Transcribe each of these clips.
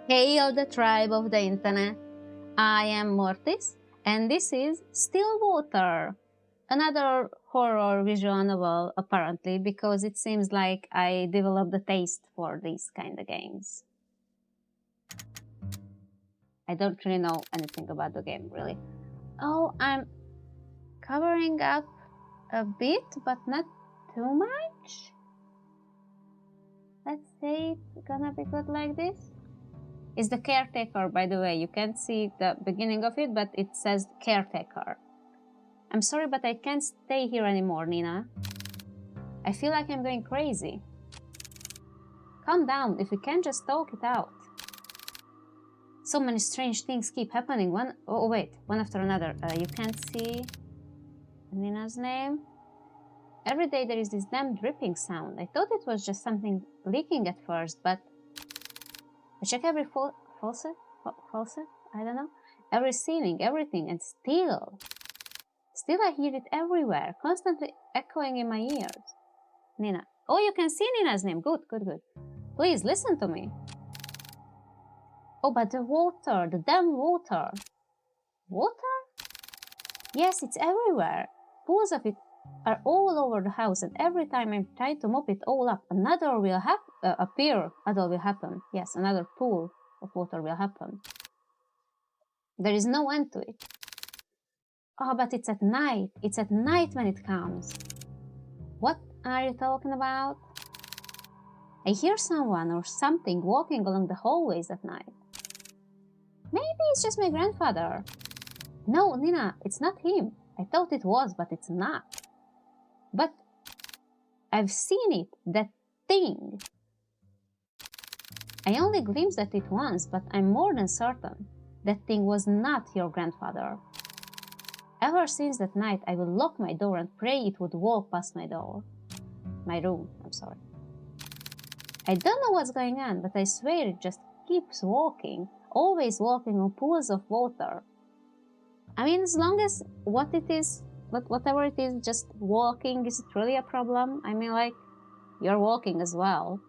Hail the tribe of the internet. I am Mortis, and this is Stillwater, another horror visual novel, apparently, because it seems like I developed a taste for these kind of games. I don't really know anything about the game, really. Oh, I'm covering up a bit, but not too much. Let's say it's gonna be good like this. It's the caretaker, by the way. You can't see the beginning of it, but it says caretaker. I'm sorry, but I can't stay here anymore, Nina. I feel like I'm going crazy. Calm down, if we can just talk it out. So many strange things keep happening, one after another. You can't see Nina's name. Every day there is this damn dripping sound. I thought it was just something leaking at first, but I check every faucet, I don't know, every ceiling, everything, and still I hear it everywhere, constantly echoing in my ears. Nina. Oh, you can see Nina's name. Good. Please, listen to me. Oh, but the water, the damn water. Water? Yes, it's everywhere. Pools of it are all over the house, and every time I'm trying to mop it all up, another will appear. Another will happen. Yes, another pool of water will happen. There is no end to it. Oh, but it's at night. It's at night when it comes. What are you talking about? I hear someone or something walking along the hallways at night. Maybe it's just my grandfather. No, Nina, it's not him. I thought it was, but it's not. But I've seen it, that thing. I only glimpsed at it once, but I'm more than certain that thing was not your grandfather. Ever since that night, I will lock my door and pray it would walk past my door. My room, I'm sorry. I don't know what's going on, but I swear it just keeps walking, always walking on pools of water. I mean, as long as whatever it is, just walking, is it really a problem? I mean, like, you're walking as well.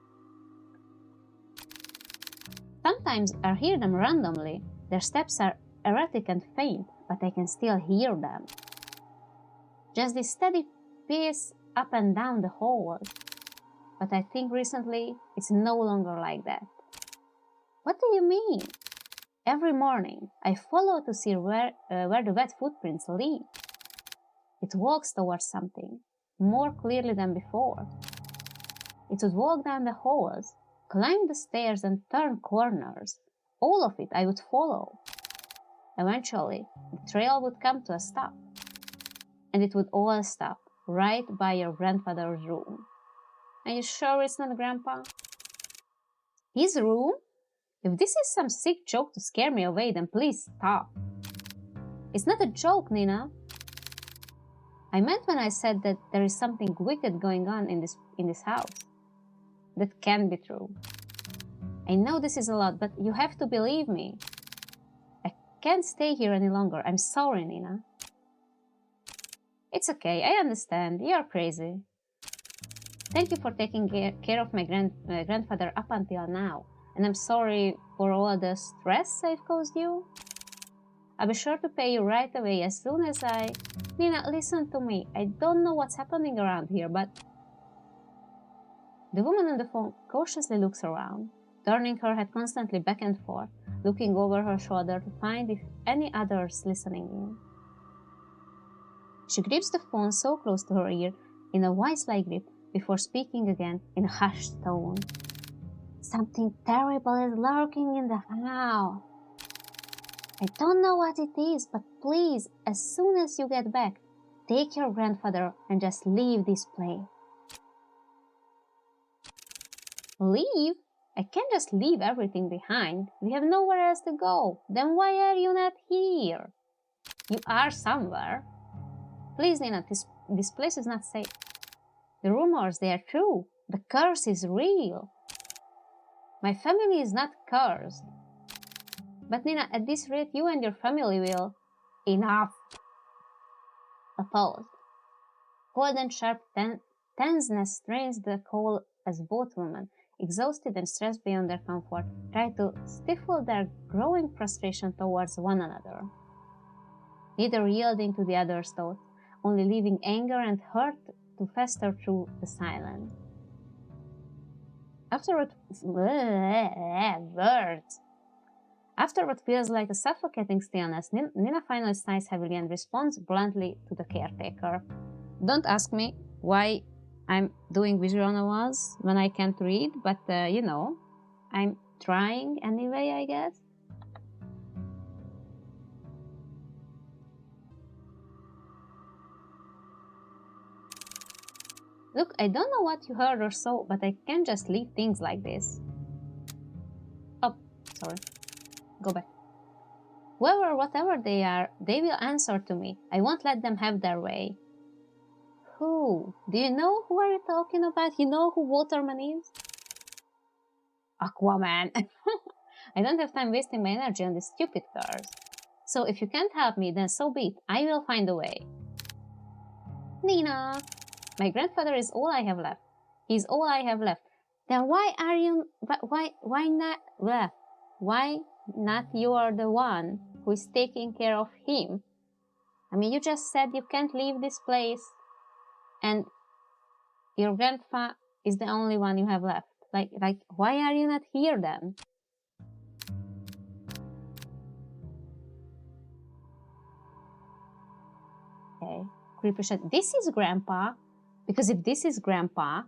Sometimes I hear them randomly. Their steps are erratic and faint, but I can still hear them. Just this steady pace up and down the hall. But I think recently it's no longer like that. What do you mean? Every morning I follow to see where the wet footprints lead. It walks towards something, more clearly than before. It would walk down the halls, climb the stairs and turn corners. All of it I would follow. Eventually, the trail would come to a stop. And it would all stop right by your grandfather's room. Are you sure it's not Grandpa? His room? If this is some sick joke to scare me away, then please stop. It's not a joke, Nina. I meant when I said that there is something wicked going on in this house. That can be true. I know this is a lot, but you have to believe me. I can't stay here any longer. I'm sorry, Nina. It's okay. I understand. You're crazy. Thank you for taking care of my grandfather up until now. And I'm sorry for all the stress I've caused you. I'll be sure to pay you right away as soon as I... Nina, listen to me. I don't know what's happening around here, but... The woman on the phone cautiously looks around, turning her head constantly back and forth, looking over her shoulder to find if any others listening in. She grips the phone so close to her ear in a vice-like grip before speaking again in a hushed tone. Something terrible is lurking in the house. I don't know what it is, but please, as soon as you get back, take your grandfather and just leave this place. Leave? I can't just leave everything behind. We have nowhere else to go. Then why are you not here? You are somewhere. Please, Nina, this place is not safe. The rumors, they are true. The curse is real. My family is not cursed. But Nina, at this rate, you and your family will... Enough! A pause. Cold and sharp tenseness strains the as both women, exhausted and stressed beyond their comfort, tried to stifle their growing frustration towards one another. Neither yielding to the other's thoughts, only leaving anger and hurt to fester through the silence. After what feels like a suffocating stillness, Nina finally sighs heavily and responds bluntly to the caretaker. Don't ask me why I'm doing visual novels when I can't read, but you know, I'm trying anyway, I guess. Look, I don't know what you heard or saw, but I can't just leave things like this. Oh, sorry. Go back. Whatever they are, they will answer to me. I won't let them have their way. Who? Do you know who are you talking about? You know who Waterman is? Aquaman. I don't have time wasting my energy on these stupid cars. So if you can't help me, then so be it. I will find a way. Nina! My grandfather is all I have left. He's all I have left. Then why are you... Why not... Why not you are the one who is taking care of him? I mean, you just said you can't leave this place and your grandpa is the only one you have left. Like, why are you not here then? Okay, creepy shit. This is Grandpa, because if this is Grandpa,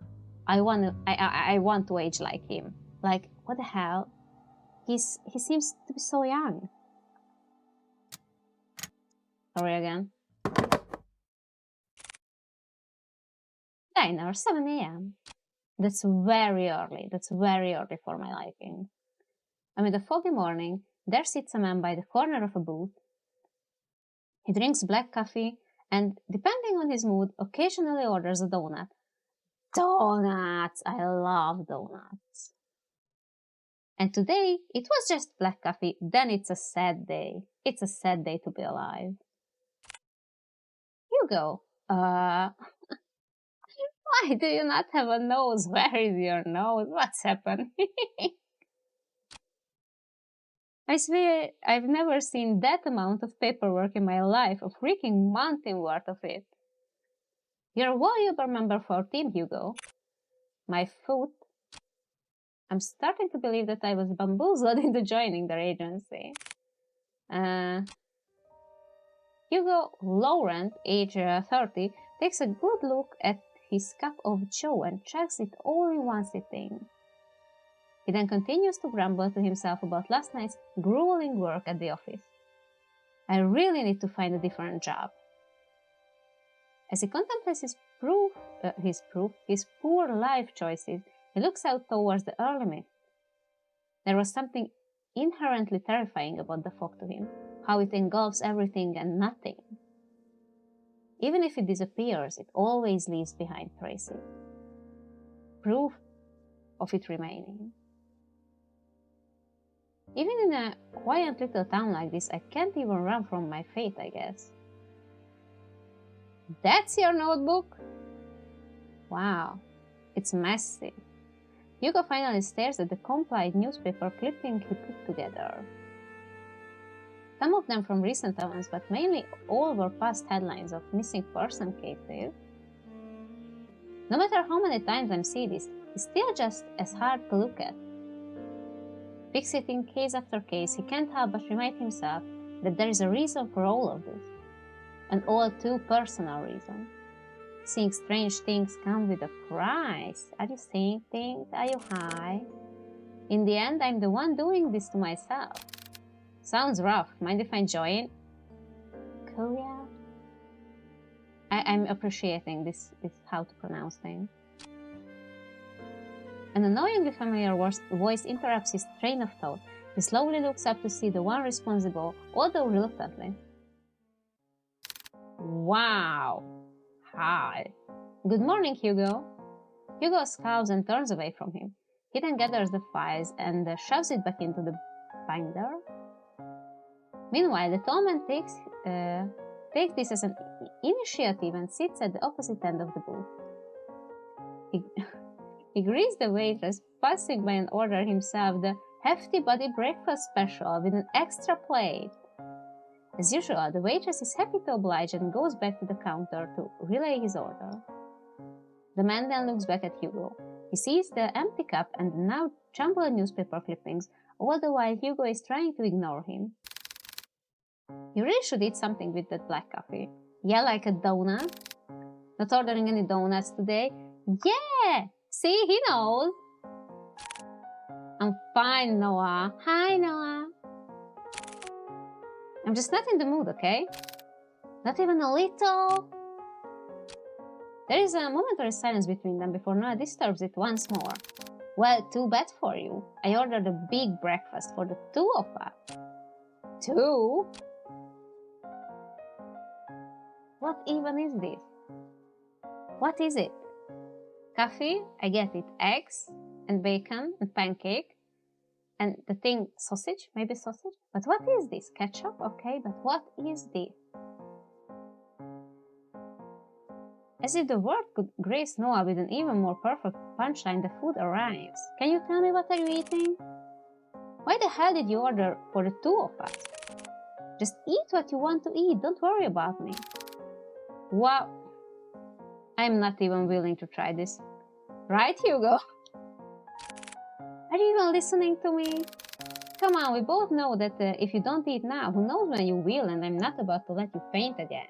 I want to age like him. Like, what the hell? He seems to be so young. Sorry again. Diner, 7 a.m. That's very early. That's very early for my liking. Amid a foggy morning, there sits a man by the corner of a booth. He drinks black coffee and, depending on his mood, occasionally orders a donut. Donuts! I love donuts. And today, it was just black coffee, then it's a sad day. It's a sad day to be alive. Hugo, why do you not have a nose? Where is your nose? What's happened? I swear, I've never seen that amount of paperwork in my life, a freaking mountain worth of it. You're a valuable member for our team, Hugo. My foot. I'm starting to believe that I was bamboozled into joining their agency. Hugo Laurent, age 30, takes a good look at his cup of joe and chugs it all in one sitting. He then continues to grumble to himself about last night's grueling work at the office. I really need to find a different job. As he contemplates his poor life choices, he looks out towards the early mist. There was something inherently terrifying about the fog to him, how it engulfs everything and nothing. Even if it disappears, it always leaves behind traces. Proof of it remaining. Even in a quiet little town like this, I can't even run from my fate, I guess. That's your notebook? Wow, it's massive. Hugo finally stares at the compiled newspaper clipping he put together. Some of them from recent events, but mainly all were past headlines of missing person cases. No matter how many times I see this, it's still just as hard to look at. Fixating case after case, he can't help but remind himself that there is a reason for all of this. An all too personal reason. Seeing strange things come with a price. Are you seeing things? Are you high? In the end, I'm the one doing this to myself. Sounds rough. Mind if I join? Korea? I'm appreciating this how to pronounce things. An annoyingly familiar voice interrupts his train of thought. He slowly looks up to see the one responsible, although reluctantly. Wow! Hi. Good morning, Hugo. Hugo scowls and turns away from him. He then gathers the files and shoves it back into the binder. Meanwhile, the tall man takes this as an initiative and sits at the opposite end of the booth. He greets the waitress, passing by and orders himself the hefty body breakfast special with an extra plate. As usual, the waitress is happy to oblige and goes back to the counter to relay his order. The man then looks back at Hugo. He sees the empty cup and the now jumbled newspaper clippings, all the while Hugo is trying to ignore him. You really should eat something with that black coffee. Yeah, like a donut. Not ordering any donuts today? Yeah! See, he knows. I'm fine, Noah. Hi, Noah. I'm just not in the mood, okay? Not even a little. There is a momentary silence between them before Noah disturbs it once more. Well, too bad for you. I ordered a big breakfast for the two of us. Two? What even is this? What is it? Coffee, I get it. Eggs and bacon and pancake. And the thing, sausage? Maybe sausage? But what is this? Ketchup? Okay, but what is this? As if the world could grace Noah with an even more perfect punchline, the food arrives. Can you tell me what are you eating? Why the hell did you order for the two of us? Just eat what you want to eat, don't worry about me. Wow. I'm not even willing to try this. Right, Hugo? Are you even listening to me? Come on, we both know that if you don't eat now, who knows when you will, and I'm not about to let you faint again.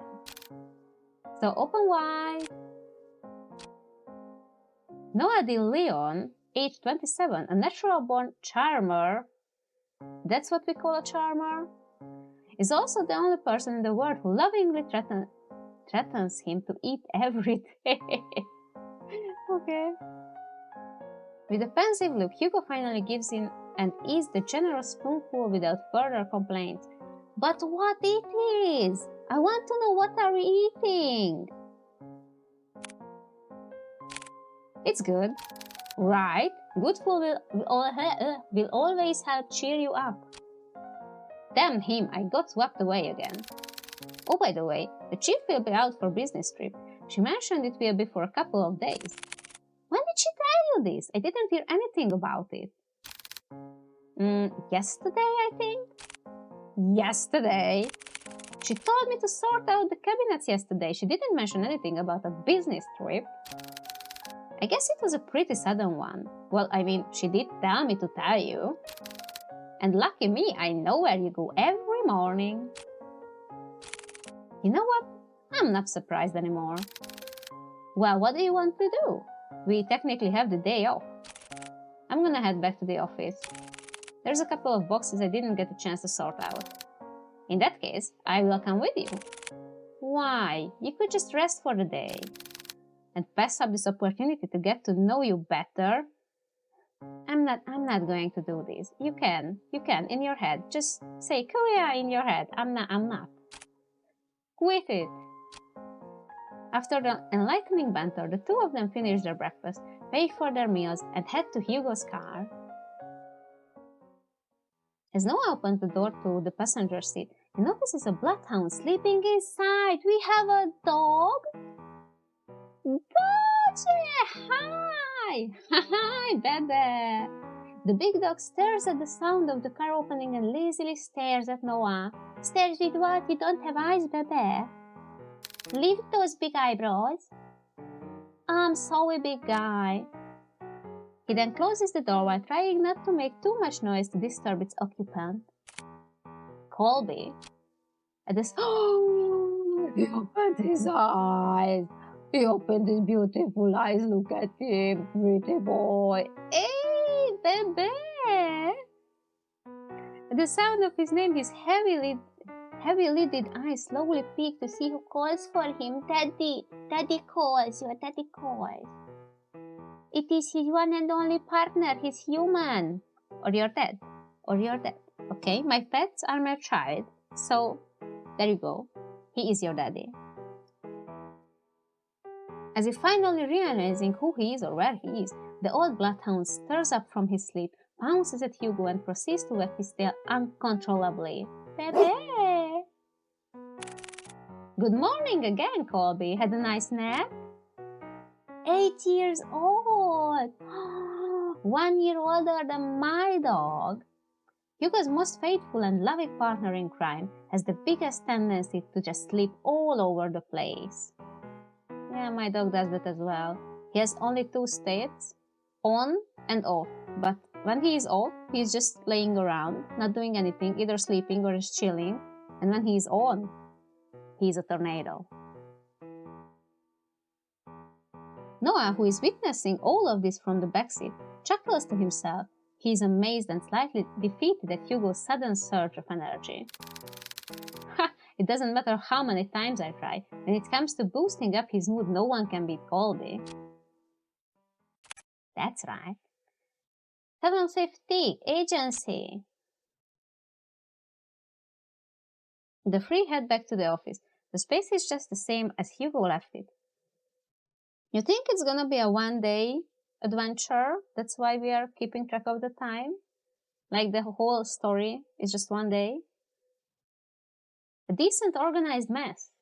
So open wide. Noah de Leon, age 27, a natural-born charmer, that's what we call a charmer, is also the only person in the world who lovingly threatens him to eat every day. Okay. With a pensive look, Hugo finally gives in and eats the generous spoonful without further complaint. But what it is? I want to know what are we eating? It's good. Right, good food will always help cheer you up. Damn him, I got swept away again. Oh, by the way, the chief will be out for business trip. She mentioned it will be for a couple of days. When did she tell you this? I didn't hear anything about it. Yesterday, I think? Yesterday? She told me to sort out the cabinets yesterday. She didn't mention anything about a business trip. I guess it was a pretty sudden one. Well, I mean, she did tell me to tell you. And lucky me, I know where you go every morning. You know what? I'm not surprised anymore. Well, what do you want to do? We technically have the day off. I'm gonna head back to the office. There's a couple of boxes I didn't get a chance to sort out. In that case, I will come with you. Why? You could just rest for the day and pass up this opportunity to get to know you better. I'm not going to do this. You can, in your head. Just say Kuya in your head. I'm not. Quit it. After the enlightening banter, the two of them finish their breakfast, pay for their meals, and head to Hugo's car. As Noah opens the door to the passenger seat, he notices a bloodhound sleeping inside. We have a dog? Gotcha! Hi! Hi, baby! The big dog stares at the sound of the car opening and lazily stares at Noah. Stares with what? You don't have eyes, baby. Leave those big eyebrows. I'm sorry, big guy. He then closes the door while trying not to make too much noise to disturb its occupant. Colby. At this, he opened his eyes. He opened his beautiful eyes. Look at him, pretty boy. Hey, baby. At the sound of his name, his heavy-lidded eyes slowly peek to see who calls for him. Daddy. Daddy calls. Your daddy calls. It is his one and only partner, his human. Or your dad. Okay, my pets are my child. So, there you go. He is your daddy. As if finally realizing who he is or where he is, the old bloodhound stirs up from his sleep, pounces at Hugo, and proceeds to wag his tail uncontrollably. Baby! Good morning again, Colby. Had a nice nap? 8 years old. 1 year older than my dog. Hugo's most faithful and loving partner in crime has the biggest tendency to just sleep all over the place. Yeah, my dog does that as well. He has only 2 states, on and off. But when he is off, he is just laying around, not doing anything, either sleeping or just chilling. And when he is on, he is a tornado. Noah, who is witnessing all of this from the backseat, chuckles to himself. He is amazed and slightly defeated at Hugo's sudden surge of energy. Ha! It doesn't matter how many times I try. When it comes to boosting up his mood, no one can beat Goldie. That's right. 7:50, agency. The three head back to the office. The space is just the same as Hugo left it. You think it's gonna be a one-day adventure? That's why we are keeping track of the time? Like the whole story is just one day? A decent organized mess.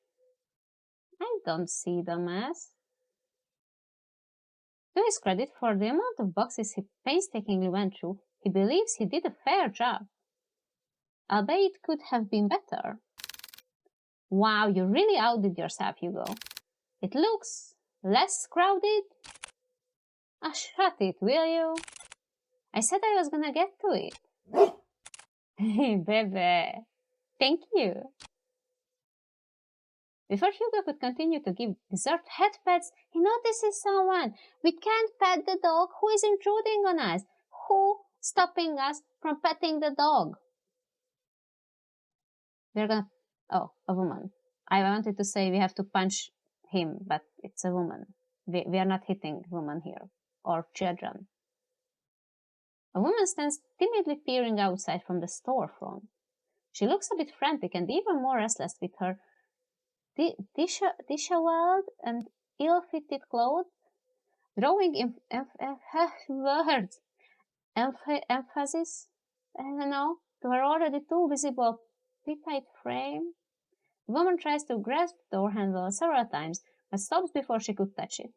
I don't see the mess. To his credit, for the amount of boxes he painstakingly went through, he believes he did a fair job. Albeit it could have been better. Wow, you really outdid yourself, Hugo. It looks less crowded? Ah, shut it, will you? I said I was gonna get to it. Hey, baby. Thank you. Before Hugo could continue to give deserved head pats, he notices someone. We can't pet the dog. Who is intruding on us? Who stopping us from petting the dog? We're gonna... Oh, a woman. I wanted to say we have to punch him, but it's a woman. We are not hitting women here, or children. A woman stands timidly peering outside from the storefront. She looks a bit frantic and even more restless with her disheveled and ill-fitted clothes, drawing words, emphasis, I don't know, to her already too visible petite frame. The woman tries to grasp the door handle several times, but stops before she could touch it.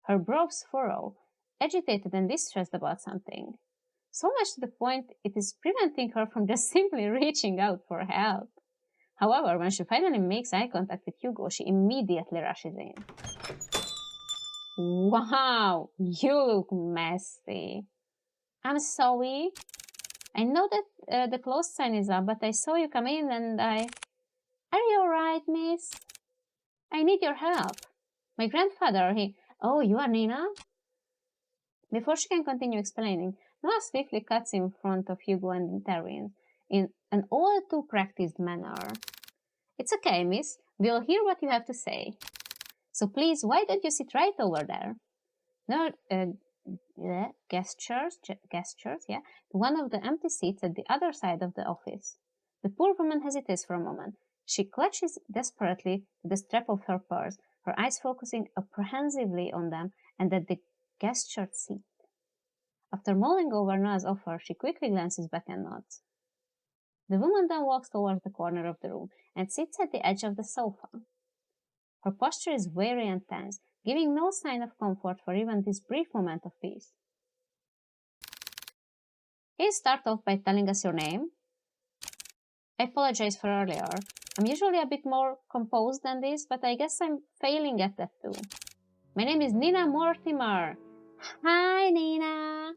Her brows furrow, agitated and distressed about something. So much to the point it is preventing her from just simply reaching out for help. However, when she finally makes eye contact with Hugo, she immediately rushes in. Wow, you look messy. I'm sorry. I know that the closed sign is up, but I saw you come in and I... Are you alright, miss? I need your help. My grandfather, Oh, you are Nina? Before she can continue explaining, Noah swiftly cuts in front of Hugo and intervenes in an all too practiced manner. It's okay, miss. We'll hear what you have to say. So please, why don't you sit right over there? No, gestures, yeah, to one of the empty seats at the other side of the office. The poor woman hesitates for a moment. She clutches desperately to the strap of her purse, her eyes focusing apprehensively on them and at the gestured seat. After mulling over Noah's offer, she quickly glances back and nods. The woman then walks towards the corner of the room and sits at the edge of the sofa. Her posture is weary and tense, giving no sign of comfort for even this brief moment of peace. Can you start off by telling us your name? I apologize for earlier. I'm usually a bit more composed than this, but I guess I'm failing at that too. My name is Nina Mortimer. Hi, Nina.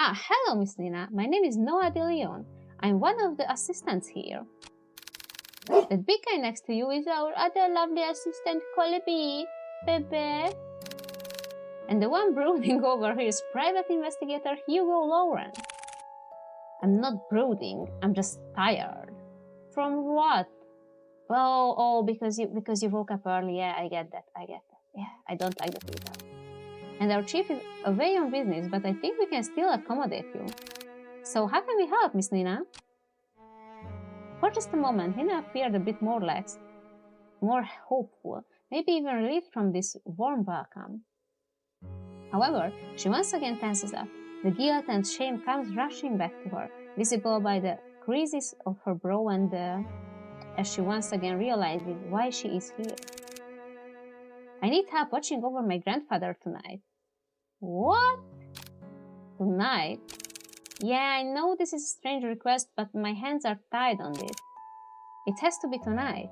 Ah, hello, Miss Nina. My name is Noah de Leon. I'm one of the assistants here. That big guy next to you is our other lovely assistant, Colby. Bebe. And the one brooding over here is private investigator Hugo Lauren. I'm not brooding, I'm just tired. From what? Oh, because you woke up early. Yeah, I get that. Yeah, I don't like that either. And our chief is away on business, but I think we can still accommodate you. So how can we help, Miss Nina? For just a moment, Nina appeared a bit more relaxed, more hopeful, maybe even relieved from this warm welcome. However, she once again tenses up. The guilt and shame comes rushing back to her, visible by the creases of her brow and as she once again realizes why she is here. I need help watching over my grandfather tonight. What? Tonight? Yeah, I know this is a strange request, but my hands are tied on it. It has to be tonight.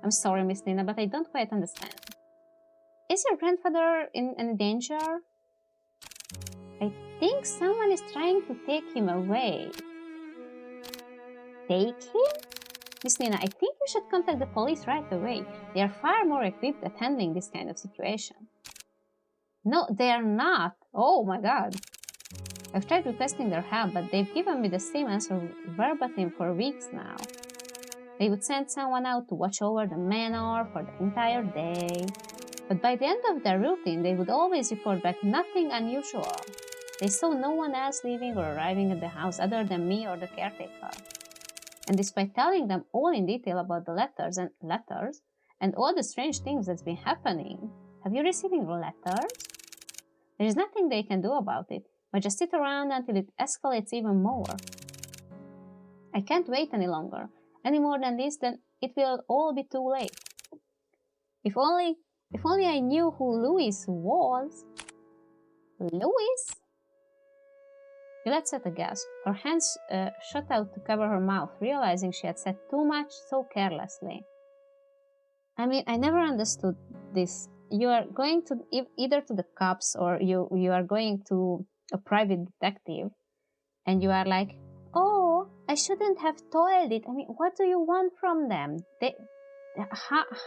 I'm sorry, Miss Nina, but I don't quite understand. Is your grandfather in any danger? I think someone is trying to take him away. Take him? Miss Nina, I think you should contact the police right away. They are far more equipped at handling this kind of situation. No, they are not. Oh my god. I've tried requesting their help, but they've given me the same answer verbatim for weeks now. They would send someone out to watch over the manor for the entire day. But by the end of their routine, they would always report back nothing unusual. They saw no one else leaving or arriving at the house other than me or the caretaker. And despite telling them all in detail about the letters and all the strange things that's been happening, have you receiving letters? There is nothing they can do about it, but just sit around until it escalates even more. I can't wait any longer. Any more than this, then it will all be too late. If only I knew who Louis was. Louis? Yolette said a gasp. Her hands shot out to cover her mouth, realizing she had said too much so carelessly. I mean, I never understood this. You are going to either to the cops or you are going to a private detective, and you are like, oh, I shouldn't have told it. I mean, what do you want from them?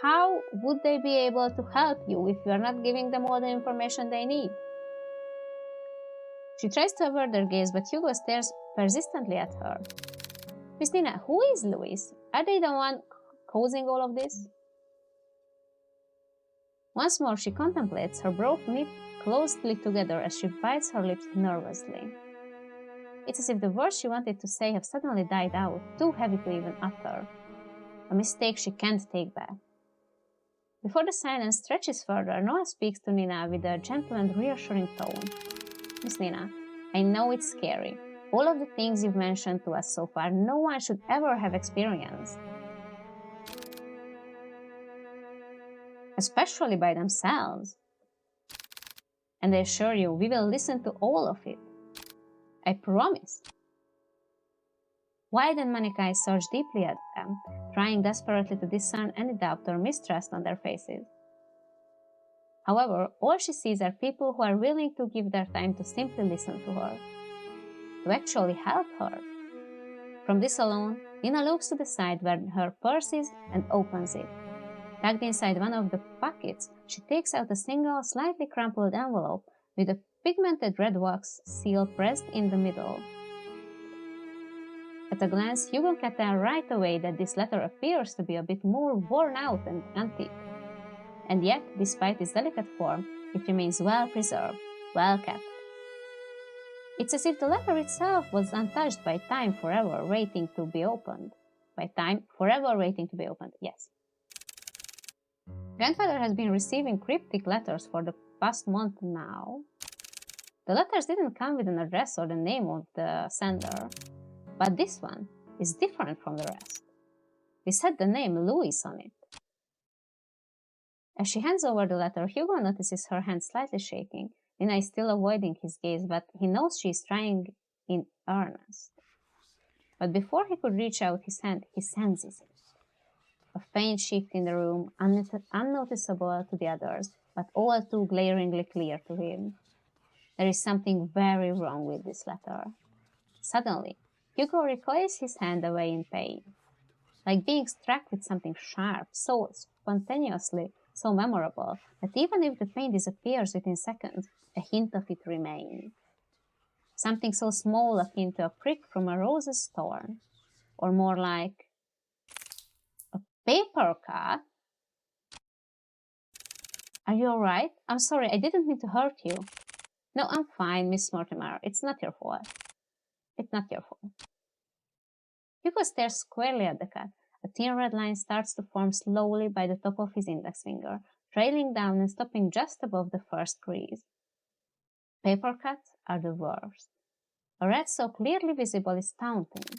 How would they be able to help you if you are not giving them all the information they need? She tries to avert their gaze, but Hugo stares persistently at her. Christina, who is Louis? Are they the one causing all of this? Once more she contemplates, her brows knit closely together as she bites her lips nervously. It's as if the words she wanted to say have suddenly died out, too heavy to even utter. A mistake she can't take back. Before the silence stretches further, Noah speaks to Nina with a gentle and reassuring tone. Miss Nina, I know it's scary. All of the things you've mentioned to us so far, no one should ever have experienced. Especially by themselves. And I assure you, we will listen to all of it. I promise. Wide and manic eyes search deeply at them, trying desperately to discern any doubt or mistrust on their faces. However, all she sees are people who are willing to give their time to simply listen to her, to actually help her. From this alone, Nina looks to the side where her purse is and opens it. Tucked inside one of the pockets, she takes out a single, slightly crumpled envelope with a pigmented red wax seal pressed in the middle. At a glance, Hugo can tell right away that this letter appears to be a bit more worn out and antique. And yet, despite its delicate form, it remains well preserved, well kept. It's as if the letter itself was untouched by time forever waiting to be opened. By time forever waiting to be opened, yes. Grandfather has been receiving cryptic letters for the past month now. The letters didn't come with an address or the name of the sender, but this one is different from the rest. This had the name Louis on it. As she hands over the letter, Hugo notices her hand slightly shaking. Nina is still avoiding his gaze, but he knows she is trying in earnest. But before he could reach out his hand, he senses it. A faint shift in the room, unnoticeable to the others, but all too glaringly clear to him. There is something very wrong with this letter. Suddenly, Hugo recoils his hand away in pain. Like being struck with something sharp, so spontaneously, so memorable, that even if the pain disappears within seconds, a hint of it remains. Something so small akin to a prick from a rose's thorn, or more like a paper cut. Are you all right? I'm sorry, I didn't mean to hurt you. No, I'm fine, Miss Mortimer. It's not your fault. It's not your fault. Hugo stares squarely at the cut. A thin red line starts to form slowly by the top of his index finger, trailing down and stopping just above the first crease. Paper cuts are the worst. A red so clearly visible is taunting.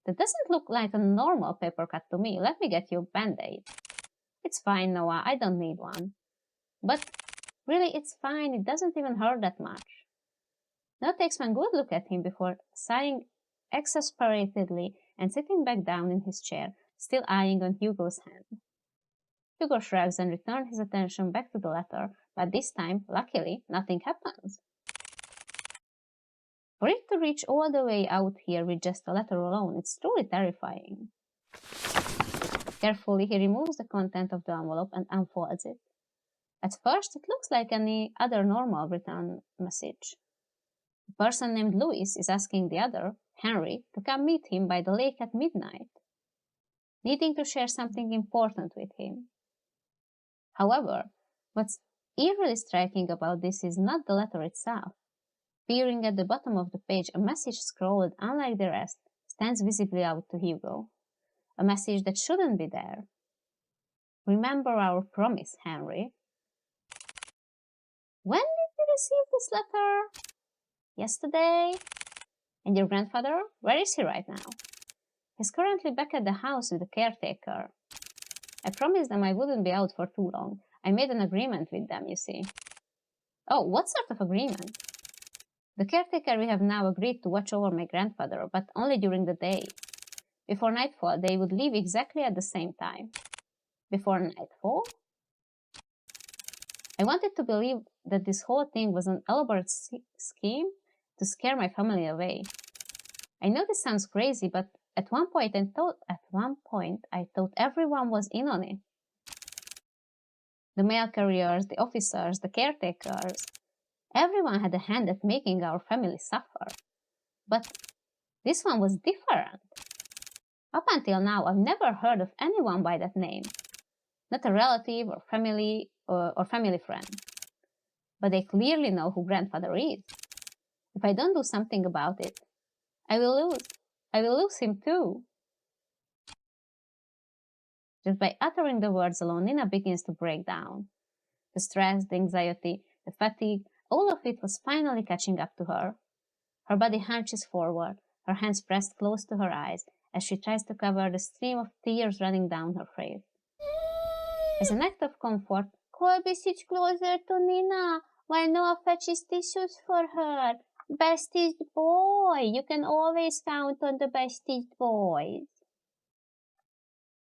That doesn't look like a normal paper cut to me. Let me get you a band-aid. It's fine, Noah. I don't need one. But Really, it's fine, it doesn't even hurt that much. Nell takes one good look at him before sighing exasperatedly and sitting back down in his chair, still eyeing on Hugo's hand. Hugo shrugs and returns his attention back to the letter, but this time, luckily, nothing happens. For it to reach all the way out here with just a letter alone, it's truly terrifying. Carefully, he removes the content of the envelope and unfolds it. At first, it looks like any other normal written message. The person named Louis is asking the other, Henry, to come meet him by the lake at midnight, needing to share something important with him. However, what's eerily striking about this is not the letter itself. Peering at the bottom of the page, a message scrawled unlike the rest stands visibly out to Hugo. A message that shouldn't be there. Remember our promise, Henry. When did you receive this letter? Yesterday? And your grandfather? Where is he right now? He's currently back at the house with the caretaker. I promised them I wouldn't be out for too long. I made an agreement with them, you see. Oh, what sort of agreement? The caretaker we have now agreed to watch over my grandfather, but only during the day. Before nightfall, they would leave exactly at the same time. Before nightfall? I wanted to believe that this whole thing was an elaborate scheme to scare my family away. I know this sounds crazy, but at one point I thought everyone was in on it. The mail carriers, the officers, the caretakers, everyone had a hand at making our family suffer. But this one was different. Up until now, I've never heard of anyone by that name. Not a relative or family friend. But they clearly know who grandfather is. If I don't do something about it, I will lose him too. Just by uttering the words alone, Nina begins to break down. The stress, the anxiety, the fatigue, all of it was finally catching up to her. Her body hunches forward, her hands pressed close to her eyes as she tries to cover the stream of tears running down her face. As an act of comfort, Colby sits closer to Nina while Noah fetches tissues for her. Bestest boy! You can always count on the bestest boys.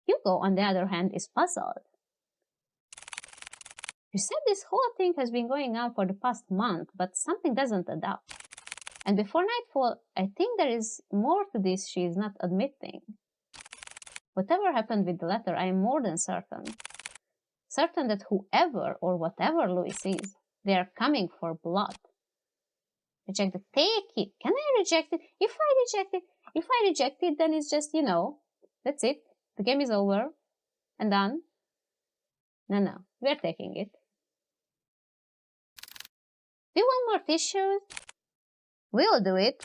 Hugo, on the other hand, is puzzled. You said this whole thing has been going on for the past month, but something doesn't add up. And before nightfall, I think there is more to this she is not admitting. Whatever happened with the letter, I am more than certain. Certain that whoever or whatever Louis is, they are coming for blood. Reject it. Take it. Can I reject it? If I reject it, then it's just, that's it. The game is over and done. No, we're taking it. Do you want more tissues? We'll do it.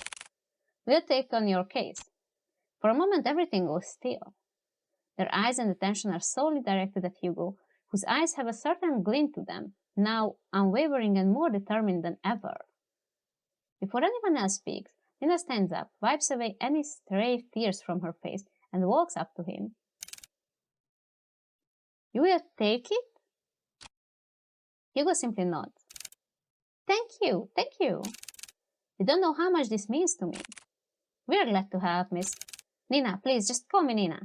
We'll take on your case. For a moment, everything goes still. Their eyes and attention are solely directed at Hugo, whose eyes have a certain glint to them, now unwavering and more determined than ever. Before anyone else speaks, Nina stands up, wipes away any stray tears from her face, and walks up to him. You will take it? Hugo simply nods. Thank you. You don't know how much this means to me. We are glad to help, Miss. Nina, please, just call me Nina.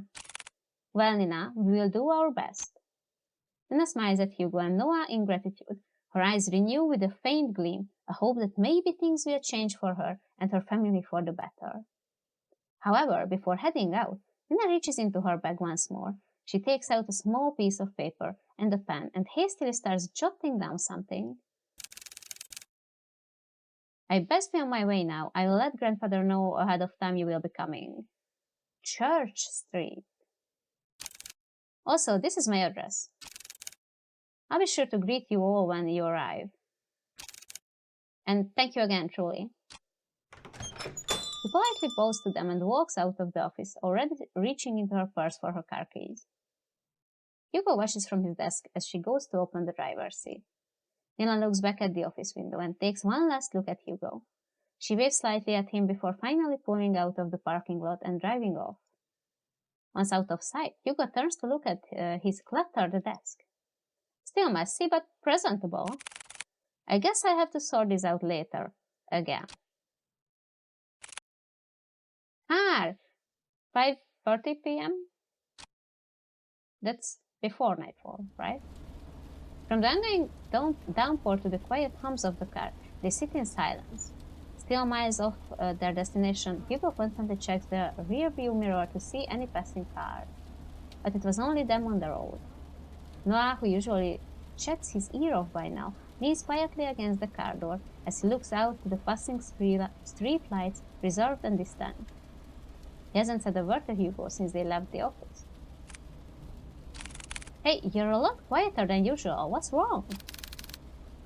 Well, Nina, we will do our best. Nina smiles at Hugo and Noah in gratitude. Her eyes renew with a faint gleam, a hope that maybe things will change for her and her family for the better. However, before heading out, Nina reaches into her bag once more. She takes out a small piece of paper and a pen and hastily starts jotting down something. I best be on my way now. I will let grandfather know ahead of time you will be coming. Church Street. Also, this is my address. I'll be sure to greet you all when you arrive. And thank you again, truly. He politely bows to them and walks out of the office, already reaching into her purse for her car keys. Hugo watches from his desk as she goes to open the driver's seat. Nina looks back at the office window and takes one last look at Hugo. She waves slightly at him before finally pulling out of the parking lot and driving off. Once out of sight, Hugo turns to look at his cluttered desk. Still messy, but presentable. I guess I have to sort this out later. Again. Ah, 5:30 p.m.? That's before nightfall, right? From the ongoing downpour to the quiet hums of the car, they sit in silence. Still miles off their destination, Hugo constantly checks the rear-view mirror to see any passing car. But it was only them on the road. Noah, who usually checks his ear off by now, leans quietly against the car door as he looks out to the passing street lights, reserved and distant. He hasn't said a word to Hugo since they left the office. Hey, you're a lot quieter than usual. What's wrong?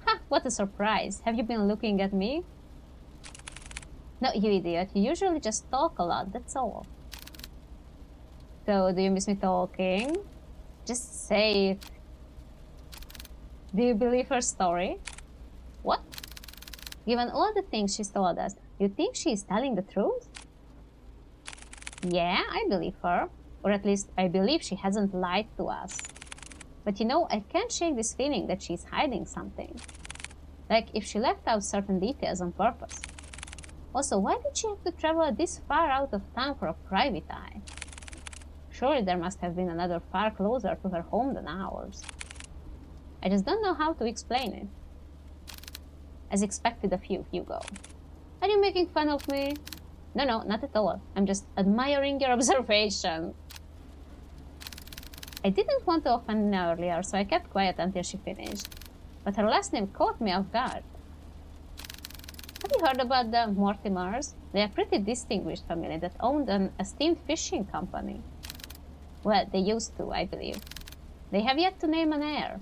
Ha, what a surprise. Have you been looking at me? No, you idiot. You usually just talk a lot, that's all. So, do you miss me talking? Just say it. Do you believe her story? What? Given all the things she's told us, you think she's telling the truth? Yeah, I believe her. Or at least I believe she hasn't lied to us. But you know, I can't shake this feeling that she's hiding something. Like if she left out certain details on purpose. Also, why did she have to travel this far out of town for a private eye? Surely there must have been another far closer to her home than ours. I just don't know how to explain it. As expected of you, Hugo. Are you making fun of me? No, not at all. I'm just admiring your observation. I didn't want to offend her earlier, so I kept quiet until she finished. But her last name caught me off guard. Have you heard about the Mortimers? They're a pretty distinguished family that owned an esteemed fishing company. Well, they used to, I believe. They have yet to name an heir.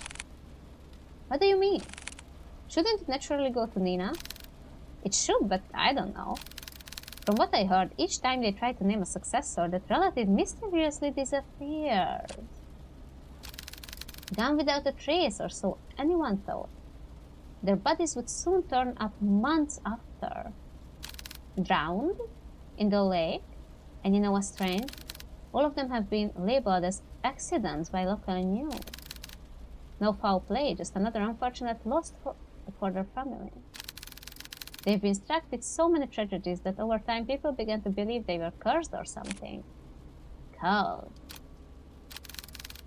What do you mean? Shouldn't it naturally go to Nina? It should, but I don't know. From what I heard, each time they try to name a successor, that relative mysteriously disappears. Gone without a trace, or so anyone thought. Their bodies would soon turn up months after. Drowned? In the lake? And you know what's strange? All of them have been labeled as accidents by local news. No foul play, just another unfortunate loss for their family. They've been struck with so many tragedies that over time people began to believe they were cursed or something. Cold.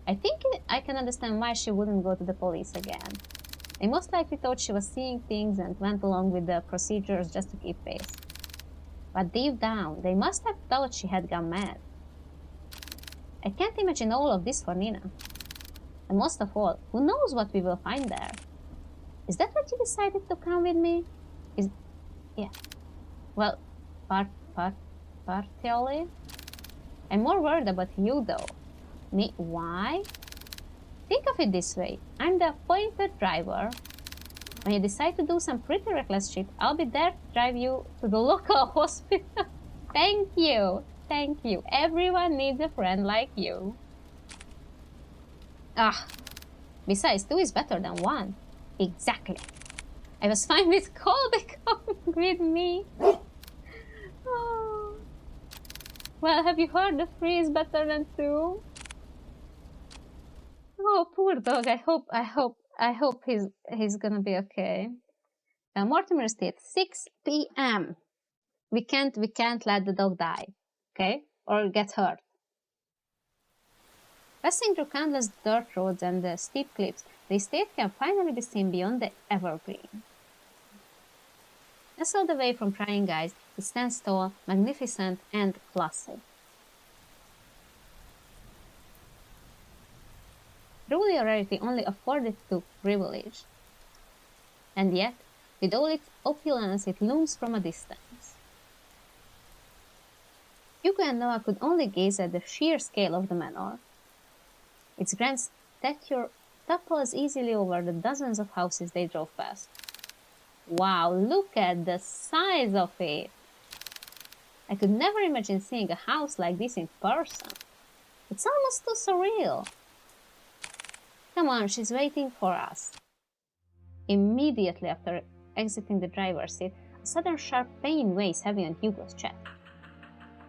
I think I can understand why she wouldn't go to the police again. They most likely thought she was seeing things and went along with the procedures just to keep pace. But deep down, they must have thought she had gone mad. I can't imagine all of this for Nina. And most of all, who knows what we will find there? Is that what you decided to come with me? Yeah. Well, partially. I'm more worried about you, though. Me? Why? Think of it this way. I'm the appointed driver. When you decide to do some pretty reckless shit, I'll be there to drive you to the local hospital. Thank you. Thank you. Everyone needs a friend like you. Besides, 2 is better than 1. Exactly. I was fine with Colby coming with me. Oh. Well, have you heard that 3 is better than 2? Oh, poor dog. I hope he's gonna be okay. Mortimer State, 6 p.m. We can't let the dog die, okay? Or get hurt. Passing through countless dirt roads and steep cliffs, the estate can finally be seen beyond the evergreen. Nestled away from prying eyes, it stands tall, magnificent, and classy. Truly a rarity only afforded to privilege. And yet, with all its opulence, it looms from a distance. Hugo and Noah could only gaze at the sheer scale of the manor. Its grand stature topples easily over the dozens of houses they drove past. Wow, look at the size of it! I could never imagine seeing a house like this in person. It's almost too surreal. Come on, she's waiting for us. Immediately after exiting the driver's seat, a sudden sharp pain weighs heavy on Hugo's chest.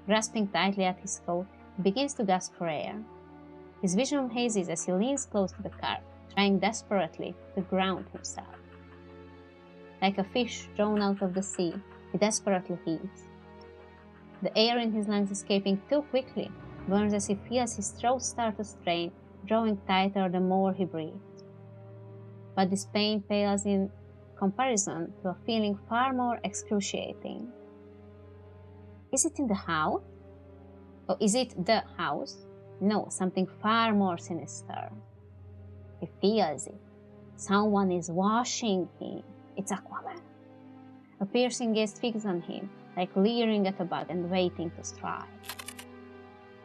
Grasping tightly at his coat, he begins to gasp for air. His vision hazes as he leans close to the car, trying desperately to ground himself. like a fish drawn out of the sea. He desperately heaves. The air in his lungs escaping too quickly burns as he feels his throat start to strain, drawing tighter the more he breathes. But this pain pales in comparison to a feeling far more excruciating. Is it in the house? Or is it the house? No, something far more sinister. He feels it. Someone is watching him. It's Aquaman. A piercing gaze fixed on him, like leering at a bug and waiting to strike.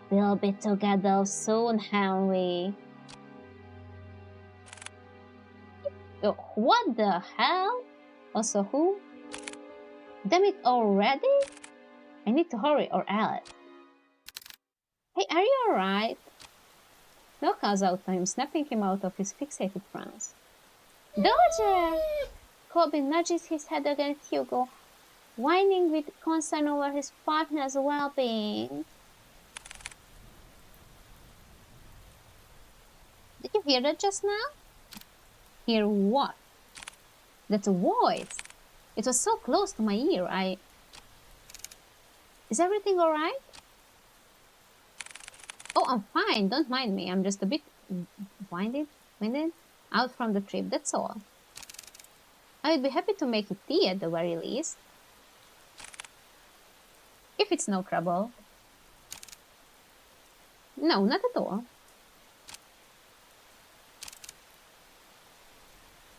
We'll be together soon, Henry. Oh, what the hell? Also who? Damn it already? I need to hurry or else. Hey, are you alright? No calls out to him, snapping him out of his fixated trance. Dodger! Kobe nudges his head against Hugo, whining with concern over his partner's well-being. Did you hear that just now? Hear what? That voice. It was so close to my ear. Is everything alright? Oh, I'm fine. Don't mind me. I'm just a bit winded out from the trip. That's all. I would be happy to make you tea at the very least. If it's no trouble. No, not at all.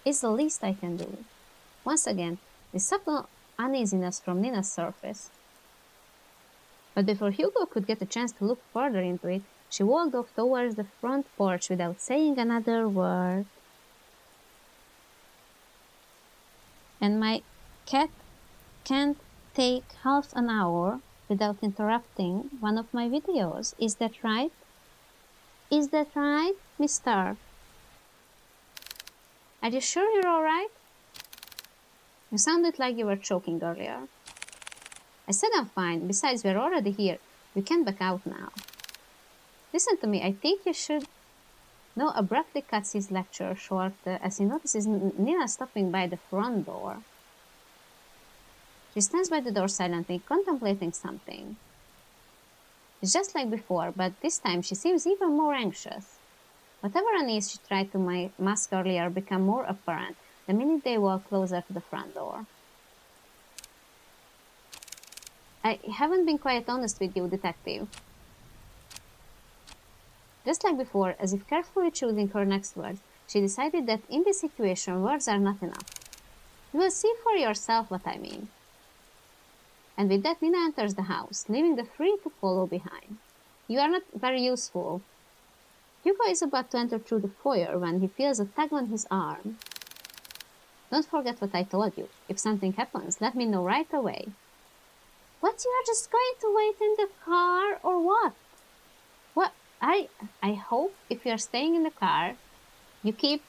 It's the least I can do. Once again, the subtle uneasiness from Nina's surface. But before Hugo could get a chance to look further into it, she walked off towards the front porch without saying another word. And my cat can't take half an hour without interrupting one of my videos. Is that right? Is that right, mister? Are you sure you're alright? You sounded like you were choking earlier. I said I'm fine. Besides, we're already here. We can back out now. Listen to me. I think you should... No abruptly cuts his lecture short as he notices Nina stopping by the front door. She stands by the door silently, contemplating something. It's just like before, but this time she seems even more anxious. Whatever unease she tried to mask earlier became more apparent the minute they walked closer to the front door. I haven't been quite honest with you, detective. Just like before, as if carefully choosing her next words, she decided that in this situation words are not enough. You will see for yourself what I mean. And with that, Nina enters the house, leaving the three to follow behind. You are not very useful. Hugo is about to enter through the foyer when he feels a tug on his arm. Don't forget what I told you. If something happens, let me know right away. What, you are just going to wait in the car, or what? What? I hope if you're staying in the car, you keep,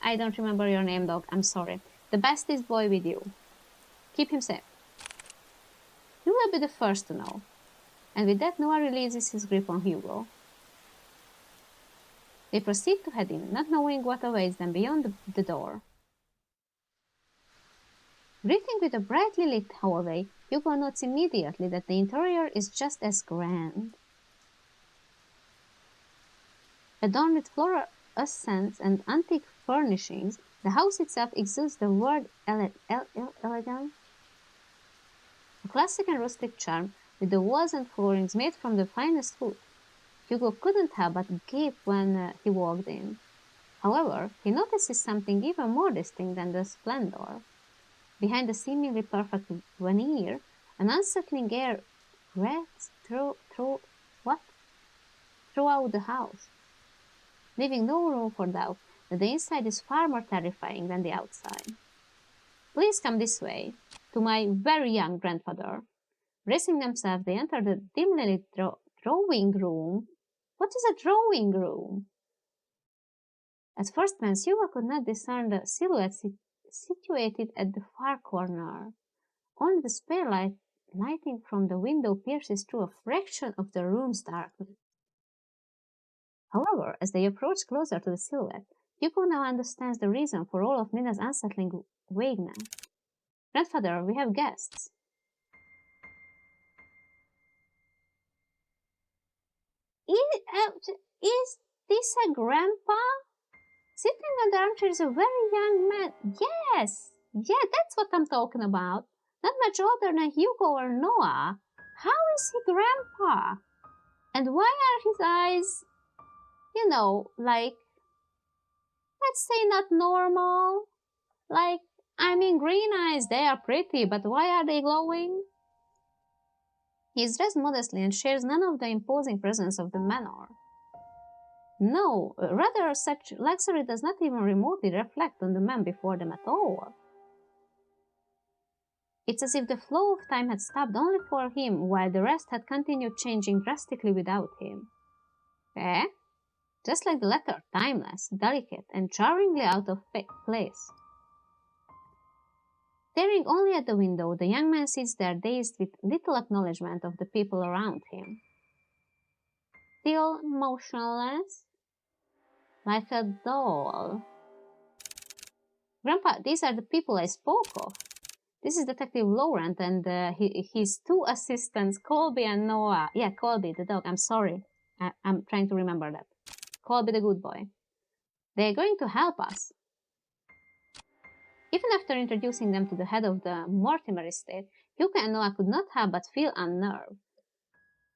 I don't remember your name, dog, I'm sorry. The bestest boy with you. Keep him safe. You will be the first to know. And with that, Noah releases his grip on Hugo. They proceed to head in, not knowing what awaits them beyond the door. Greeting with a brightly lit hallway, Hugo notes immediately that the interior is just as grand. Adorned with floral accents and antique furnishings, the house itself exudes the word elegant. A classic and rustic charm, with the walls and floorings made from the finest wood. Hugo couldn't help but gape when he walked in. However, he notices something even more distinct than the splendor. Behind the seemingly perfect veneer, an unsettling air breathes throughout the house, leaving no room for doubt that the inside is far more terrifying than the outside. Please come this way, to my very young grandfather. Bracing themselves, they enter the dimly lit drawing room. What is a drawing room? At first glance, Hugo could not discern the silhouette situated at the far corner. Only the spare lighting from the window pierces through a fraction of the room's darkness. However, as they approach closer to the silhouette, Hugo now understands the reason for all of Nina's unsettling vagueness. Grandfather, we have guests. Is this a grandpa? Sitting on the armchair is a very young man. Yes, yeah, that's what I'm talking about. Not much older than Hugo or Noah. How is he grandpa? And why are his eyes, you know, like, let's say not normal? Like, I mean, green eyes, they are pretty, but why are they glowing? He is dressed modestly and shares none of the imposing presence of the manor. No, rather such luxury does not even remotely reflect on the man before them at all. It's as if the flow of time had stopped only for him, while the rest had continued changing drastically without him. Eh? Just like the latter, timeless, delicate, and jarringly out of place. Staring only at the window, the young man sits there dazed with little acknowledgement of the people around him. Still motionless, like a doll. Grandpa, these are the people I spoke of. This is Detective Laurent and his two assistants, Colby and Noah. Yeah, Colby, the dog. I'm sorry. I'm trying to remember that. Colby, the good boy. They're going to help us. Even after introducing them to the head of the Mortimer estate, Hugo and Noah could not help but feel unnerved.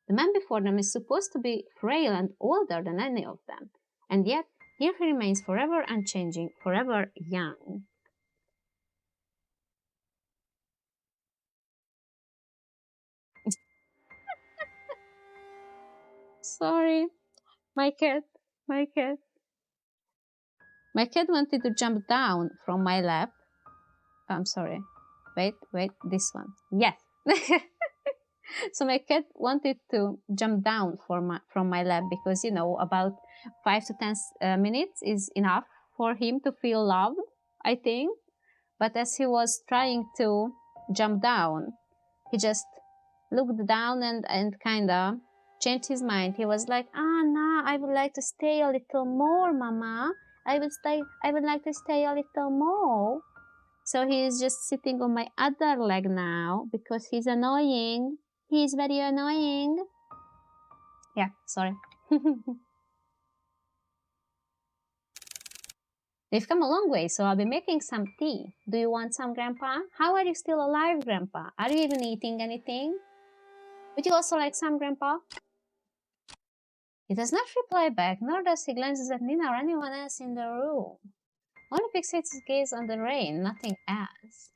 The man before them is supposed to be frail and older than any of them, and yet here he remains forever unchanging, forever young. Sorry, my cat. My cat wanted to jump down from my lap. Oh, I'm sorry. Wait, this one. Yes. So my cat wanted to jump down from my lap because, you know, about 5 to 10 minutes is enough for him to feel loved, I think. But as he was trying to jump down, he just looked down and kind of changed his mind. He was like, no, I would like to stay a little more, Mama. I would like to stay a little more. So he is just sitting on my other leg now because he's annoying. He's very annoying. Yeah, sorry. We've come a long way, so I'll be making some tea. Do you want some, Grandpa? How are you still alive, Grandpa? Are you even eating anything? Would you also like some, Grandpa? He does not reply back, nor does he glances at Nina or anyone else in the room. Only fixates his gaze on the rain, nothing else.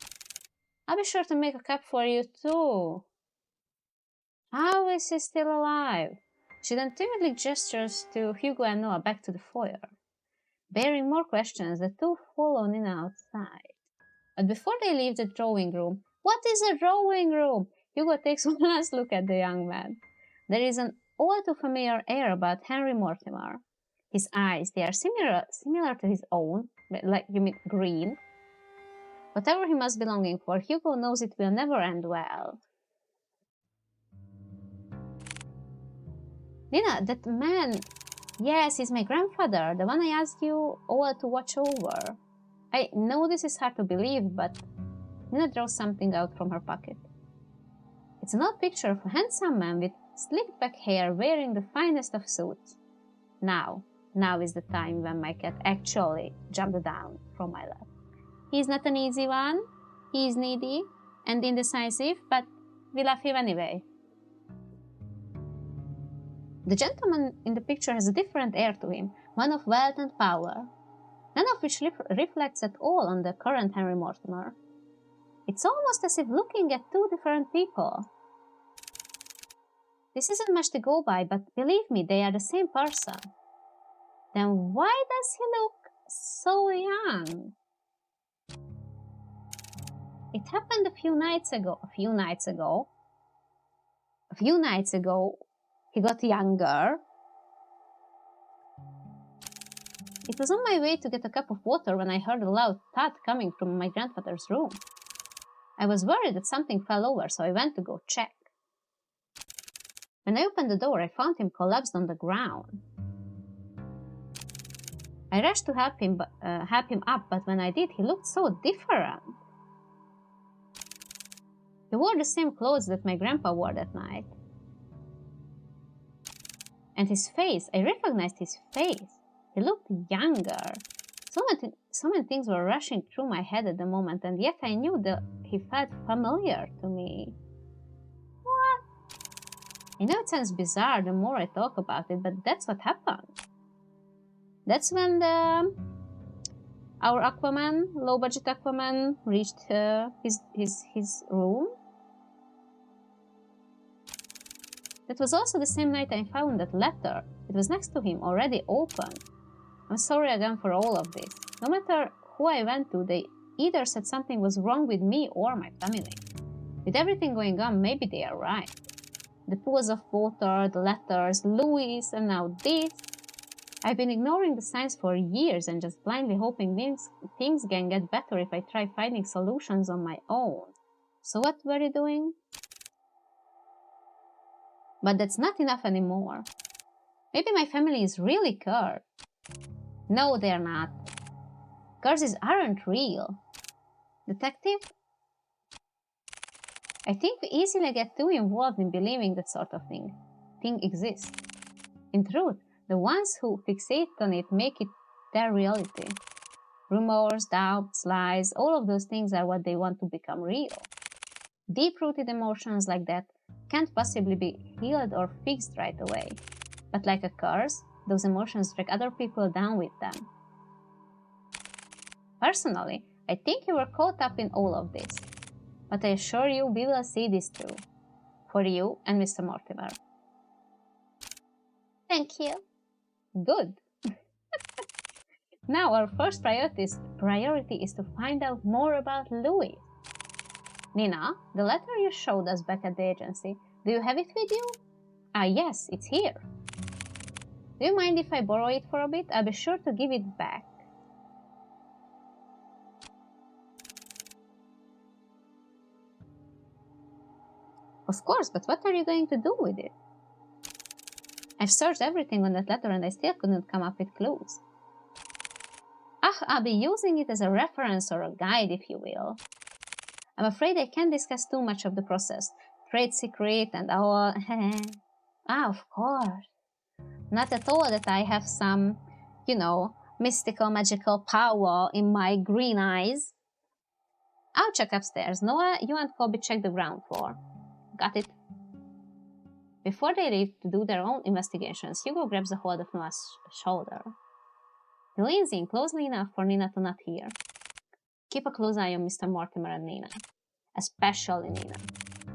I'll be sure to make a cup for you too. How is he still alive? She then timidly gestures to Hugo and Noah back to the foyer. Bearing more questions, the two follow Nina outside. But before they leave the drawing room, what is a drawing room? Hugo takes one last look at the young man. There is an all too familiar air about Henry Mortimer. His eyes, they are similar to his own, like you mean green. Whatever he must be longing for, Hugo knows it will never end well. Nina, that man, yes, he's my grandfather, the one I asked you all to watch over. I know this is hard to believe, but Nina draws something out from her pocket. It's an old picture of a handsome man with slicked back hair wearing the finest of suits. Now is the time when my cat actually jumped down from my lap. He's not an easy one, he's needy and indecisive, but we love him anyway. The gentleman in the picture has a different air to him, one of wealth and power, none of which reflects at all on the current Henry Mortimer. It's almost as if looking at two different people. This isn't much to go by, but believe me, they are the same person. Then why does he look so young? It happened a few nights ago, he got younger. It was on my way to get a cup of water when I heard a loud thud coming from my grandfather's room. I was worried that something fell over, so I went to go check. When I opened the door, I found him collapsed on the ground. I rushed to help him up, but when I did, he looked so different. He wore the same clothes that my grandpa wore that night. And his face, I recognized his face. He looked younger. So many things were rushing through my head at the moment, and yet I knew that he felt familiar to me. What? I know it sounds bizarre the more I talk about it, but that's what happened. That's when our Aquaman, low-budget Aquaman, reached his room. That was also the same night I found that letter. It was next to him, already open. I'm sorry again for all of this. No matter who I went to, they either said something was wrong with me or my family. With everything going on, maybe they are right. The pools of water, the letters, Louis, and now this. I've been ignoring the signs for years and just blindly hoping things can get better if I try finding solutions on my own. So what were you doing? But that's not enough anymore. Maybe my family is really cursed. No, they're not. Curses aren't real. Detective? I think we easily get too involved in believing that sort of thing exists. In truth, the ones who fixate on it make it their reality. Rumors, doubts, lies, all of those things are what they want to become real. Deep-rooted emotions like that can't possibly be healed or fixed right away. But like a curse, those emotions drag other people down with them. Personally, I think you were caught up in all of this. But I assure you we will see this through. For you and Mr. Mortimer. Thank you. Good. Now our first priority is to find out more about Louis. Nina, the letter you showed us back at the agency, do you have it with you? Yes, it's here. Do you mind if I borrow it for a bit? I'll be sure to give it back. Of course, but what are you going to do with it? I've searched everything on that letter and I still couldn't come up with clues. I'll be using it as a reference or a guide, if you will. I'm afraid I can't discuss too much of the process. Trade secret and all. Of course. Not at all that I have some, mystical, magical power in my green eyes. I'll check upstairs. Noah, you and Colby check the ground floor. Got it. Before they leave to do their own investigations, Hugo grabs a hold of Noah's shoulder. He leans in closely enough for Nina to not hear. Keep a close eye on Mr. Mortimer and Nina. Especially Nina.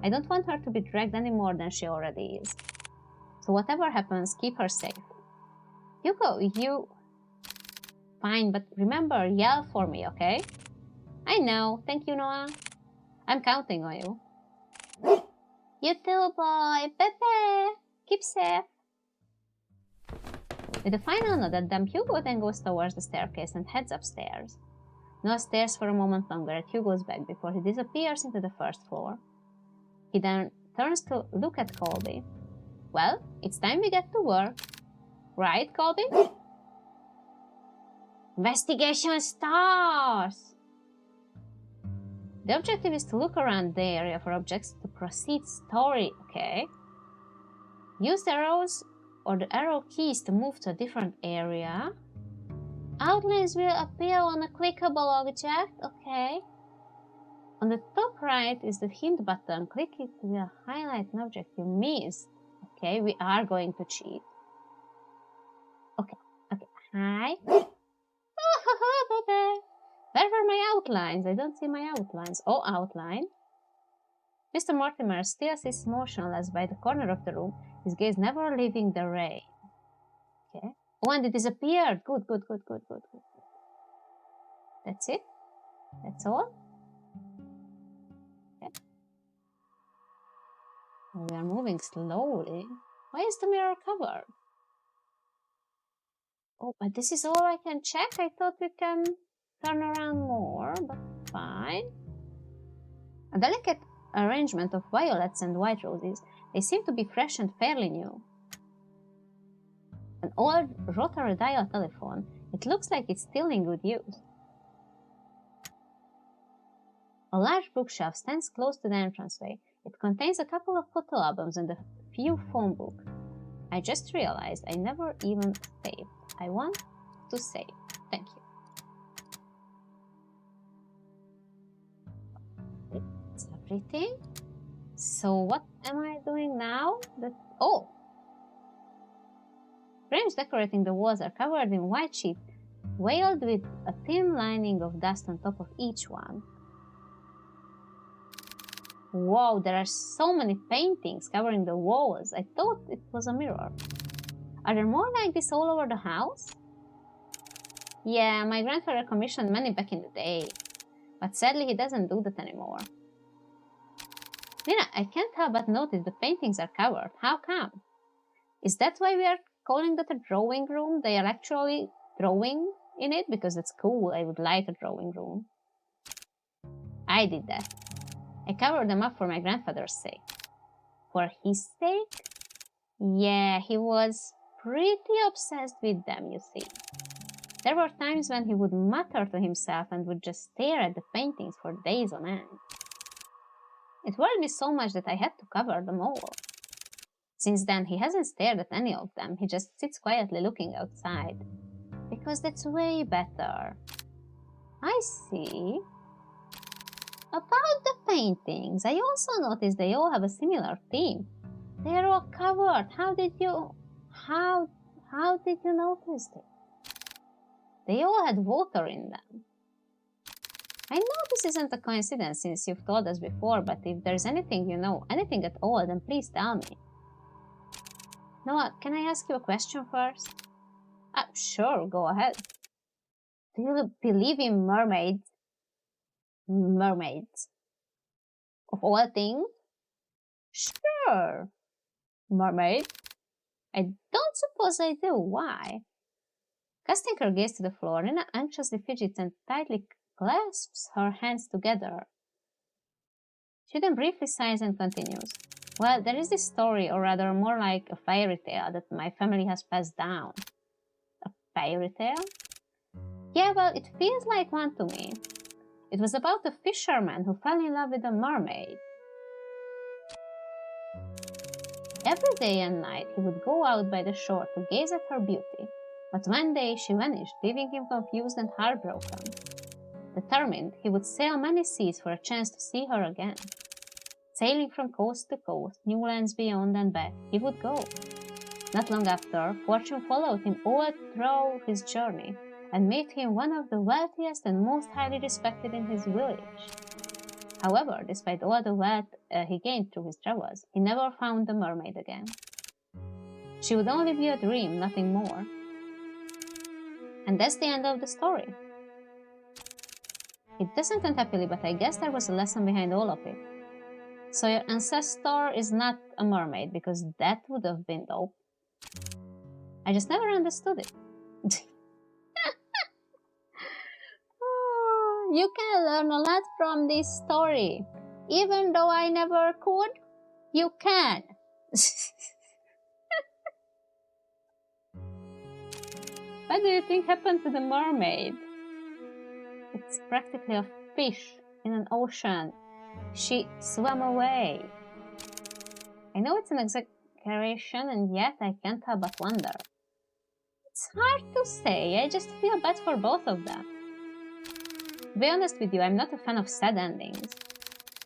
I don't want her to be dragged any more than she already is. So whatever happens, keep her safe. Hugo, you... Fine, but remember, yell for me, okay? I know. Thank you, Noah. I'm counting on you. You too, boy. Pepe. Keep safe. With a final nod at them, Hugo then goes towards the staircase and heads upstairs. Noah stares for a moment longer at Hugo's back before he disappears into the first floor. He then turns to look at Colby. Well, it's time we get to work. Right, Colby? Investigation starts! The objective is to look around the area for objects to proceed story, okay? Use the arrows or the arrow keys to move to a different area. Outlines will appear on a clickable object, okay? On the top right is the hint button. Click it will highlight an object you missed. Okay, we are going to cheat. Okay. Hi. Where were my outlines? I don't see my outlines. Oh, outline. Mr. Mortimer still sits motionless by the corner of the room, his gaze never leaving the ray. Okay. Oh, and it disappeared. Good. That's it? That's all? Okay. We are moving slowly. Why is the mirror covered? Oh, but this is all I can check? I thought we can turn around more, but fine. A delicate arrangement of violets and white roses. They seem to be fresh and fairly new. An old rotary dial telephone. It looks like it's still in good use. A large bookshelf stands close to the entranceway. It contains a couple of photo albums and a few phone books. I just realized I never even saved. I want to save. Thank you. That's everything. So what am I doing now? Oh! Frames decorating the walls are covered in white sheet, veiled with a thin lining of dust on top of each one. Wow, there are so many paintings covering the walls. I thought it was a mirror. Are there more like this all over the house? Yeah, my grandfather commissioned many back in the day, but sadly he doesn't do that anymore. Nina, I can't help but notice the paintings are covered. How come? Is that why we are calling that a drawing room? They are actually drawing in it? Because it's cool, I would like a drawing room. I did that. I covered them up for my grandfather's sake. For his sake? Yeah, he was pretty obsessed with them, you see. There were times when he would mutter to himself and would just stare at the paintings for days on end. It worried me so much that I had to cover them all. Since then, he hasn't stared at any of them. He just sits quietly looking outside. Because that's way better. I see. About the paintings, I also noticed they all have a similar theme. They are all covered. How did you notice it? They all had water in them. I know this isn't a coincidence since you've told us before, but if there's anything you know, anything at all, then please tell me. Noah, can I ask you a question first? Sure, go ahead. Do you believe in mermaids? Mermaids. Of all things? Sure. Mermaid? I don't suppose I do. Why? Casting her gaze to the floor, Nina anxiously fidgets and tightly clasps her hands together. She then briefly sighs and continues. Well, there is this story, or rather more like a fairy tale, that my family has passed down. A fairy tale? Yeah, well, it feels like one to me. It was about a fisherman who fell in love with a mermaid. Every day and night he would go out by the shore to gaze at her beauty, but one day she vanished, leaving him confused and heartbroken. Determined, he would sail many seas for a chance to see her again. Sailing from coast to coast, new lands beyond and back, he would go. Not long after, fortune followed him all through his journey and made him one of the wealthiest and most highly respected in his village. However, despite all the wealth he gained through his travels, he never found the mermaid again. She would only be a dream, nothing more. And that's the end of the story. It doesn't end happily, but I guess there was a lesson behind all of it. So your ancestor is not a mermaid, because that would have been dope. I just never understood it. You can learn a lot from this story. Even though I never could, you can. What do you think happened to the mermaid? It's practically a fish in an ocean. She swam away. I know it's an exaggeration, and yet I can't help but wonder. It's hard to say, I just feel bad for both of them. To be honest with you, I'm not a fan of sad endings.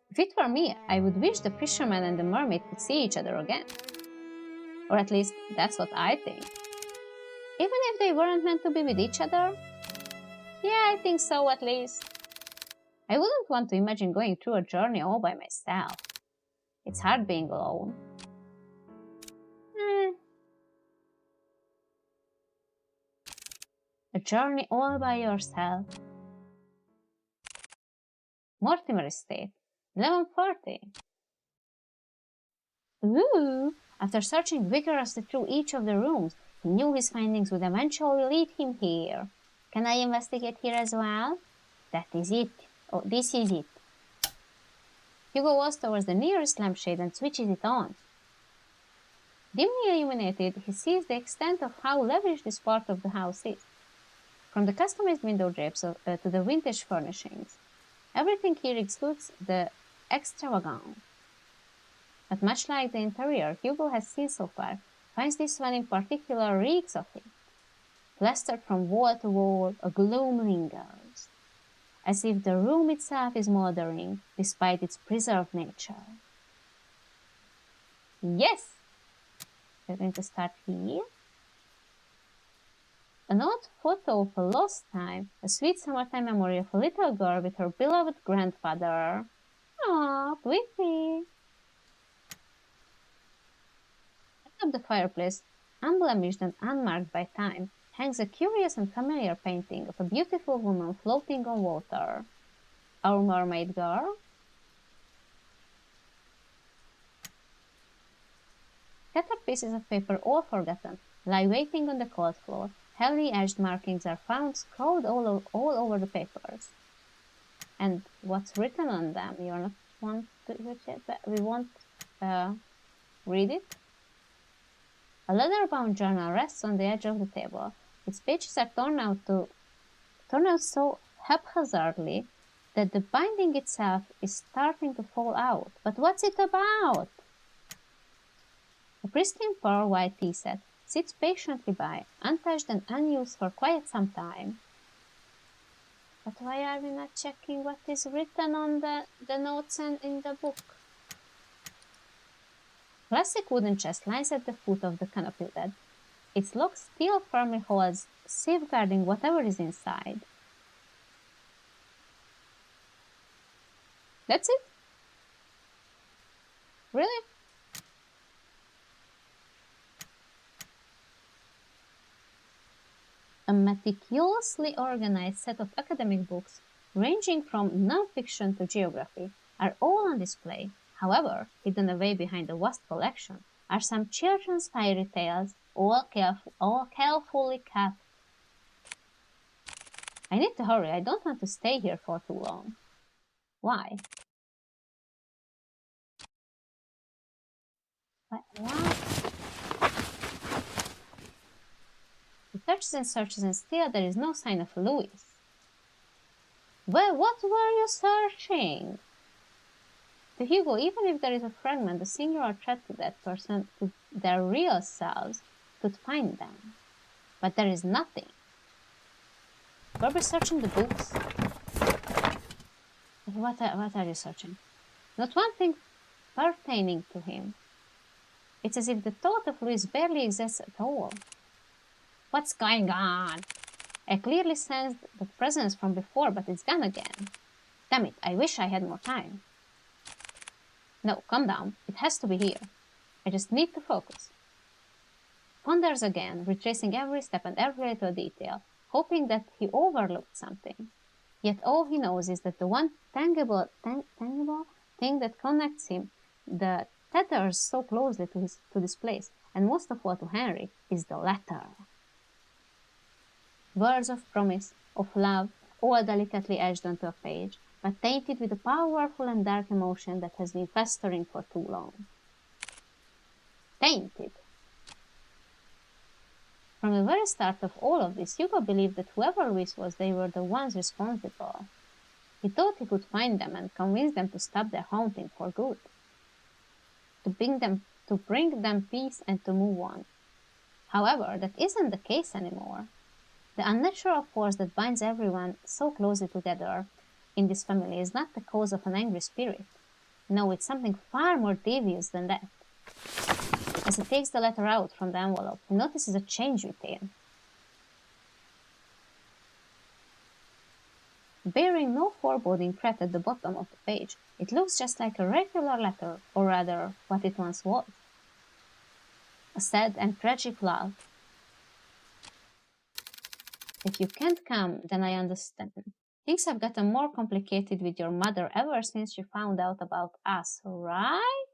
If it were me, I would wish the fisherman and the mermaid could see each other again. Or at least, that's what I think. Even if they weren't meant to be with each other? Yeah, I think so at least. I wouldn't want to imagine going through a journey all by myself. It's hard being alone. A journey all by yourself. Mortimer Estate, 11:40. Ooh! After searching vigorously through each of the rooms, he knew his findings would eventually lead him here. Can I investigate here as well? That is it. Oh, this is it. Hugo walks towards the nearest lampshade and switches it on. Dimly illuminated, he sees the extent of how lavish this part of the house is. From the customized window drapes to the vintage furnishings, everything here exudes the extravagant. But much like the interior Hugo has seen so far, finds this one in particular reeks of it. Plastered from wall to wall, a gloom lingers, as if the room itself is moldering despite its preserved nature. Yes! We're going to start here. An old photo of a lost time, a sweet summertime memory of a little girl with her beloved grandfather. Aww, Blippi! Atop the fireplace, unblemished and unmarked by time, hangs a curious and familiar painting of a beautiful woman floating on water. Our mermaid girl? Scattered pieces of paper, all forgotten, lie waiting on the cold floor. Heavily edged markings are found scrawled all over the papers. And what's written on them? You not want to we won't read it. A leather-bound journal rests on the edge of the table. Its pages are torn out so haphazardly that the binding itself is starting to fall out. But what's it about? A pristine pearl white tea set sits patiently by, untouched and unused for quite some time. But why are we not checking what is written on the notes and in the book? Classic wooden chest lies at the foot of the canopy bed. Its lock still firmly holds, safeguarding whatever is inside. That's it? Really? A meticulously organized set of academic books, ranging from non-fiction to geography, are all on display. However, hidden away behind a vast collection are some children's fairy tales, all carefully kept. I need to hurry. I don't want to stay here for too long. Why? What? He searches and still there is no sign of Louis. Well, what were you searching? To Hugo, even if there is a fragment, a singular threat to that person, to their real selves, could find them. But there is nothing. Were we searching the books? What are you searching? Not one thing pertaining to him. It's as if the thought of Louis barely exists at all. What's going on? I clearly sensed the presence from before, but it's gone again. Damn it, I wish I had more time. No, calm down. It has to be here. I just need to focus. Ponders again, retracing every step and every little detail, hoping that he overlooked something. Yet all he knows is that the one tangible thing that connects him, that tethers so closely to this place, and most of all to Henry, is the letter. Words of promise, of love, all delicately etched onto a page, but tainted with a powerful and dark emotion that has been festering for too long. Tainted. From the very start of all of this, Hugo believed that whoever Louis was, they were the ones responsible. He thought he could find them and convince them to stop their haunting for good. To bring them peace and to move on. However, that isn't the case anymore. The unnatural force that binds everyone so closely together in this family is not the cause of an angry spirit. No, it's something far more devious than that. As he takes the letter out from the envelope, he notices a change within. Bearing no foreboding threat at the bottom of the page, it looks just like a regular letter, or rather, what it once was. A sad and tragic love. If you can't come, then I understand. Things have gotten more complicated with your mother ever since she found out about us, right?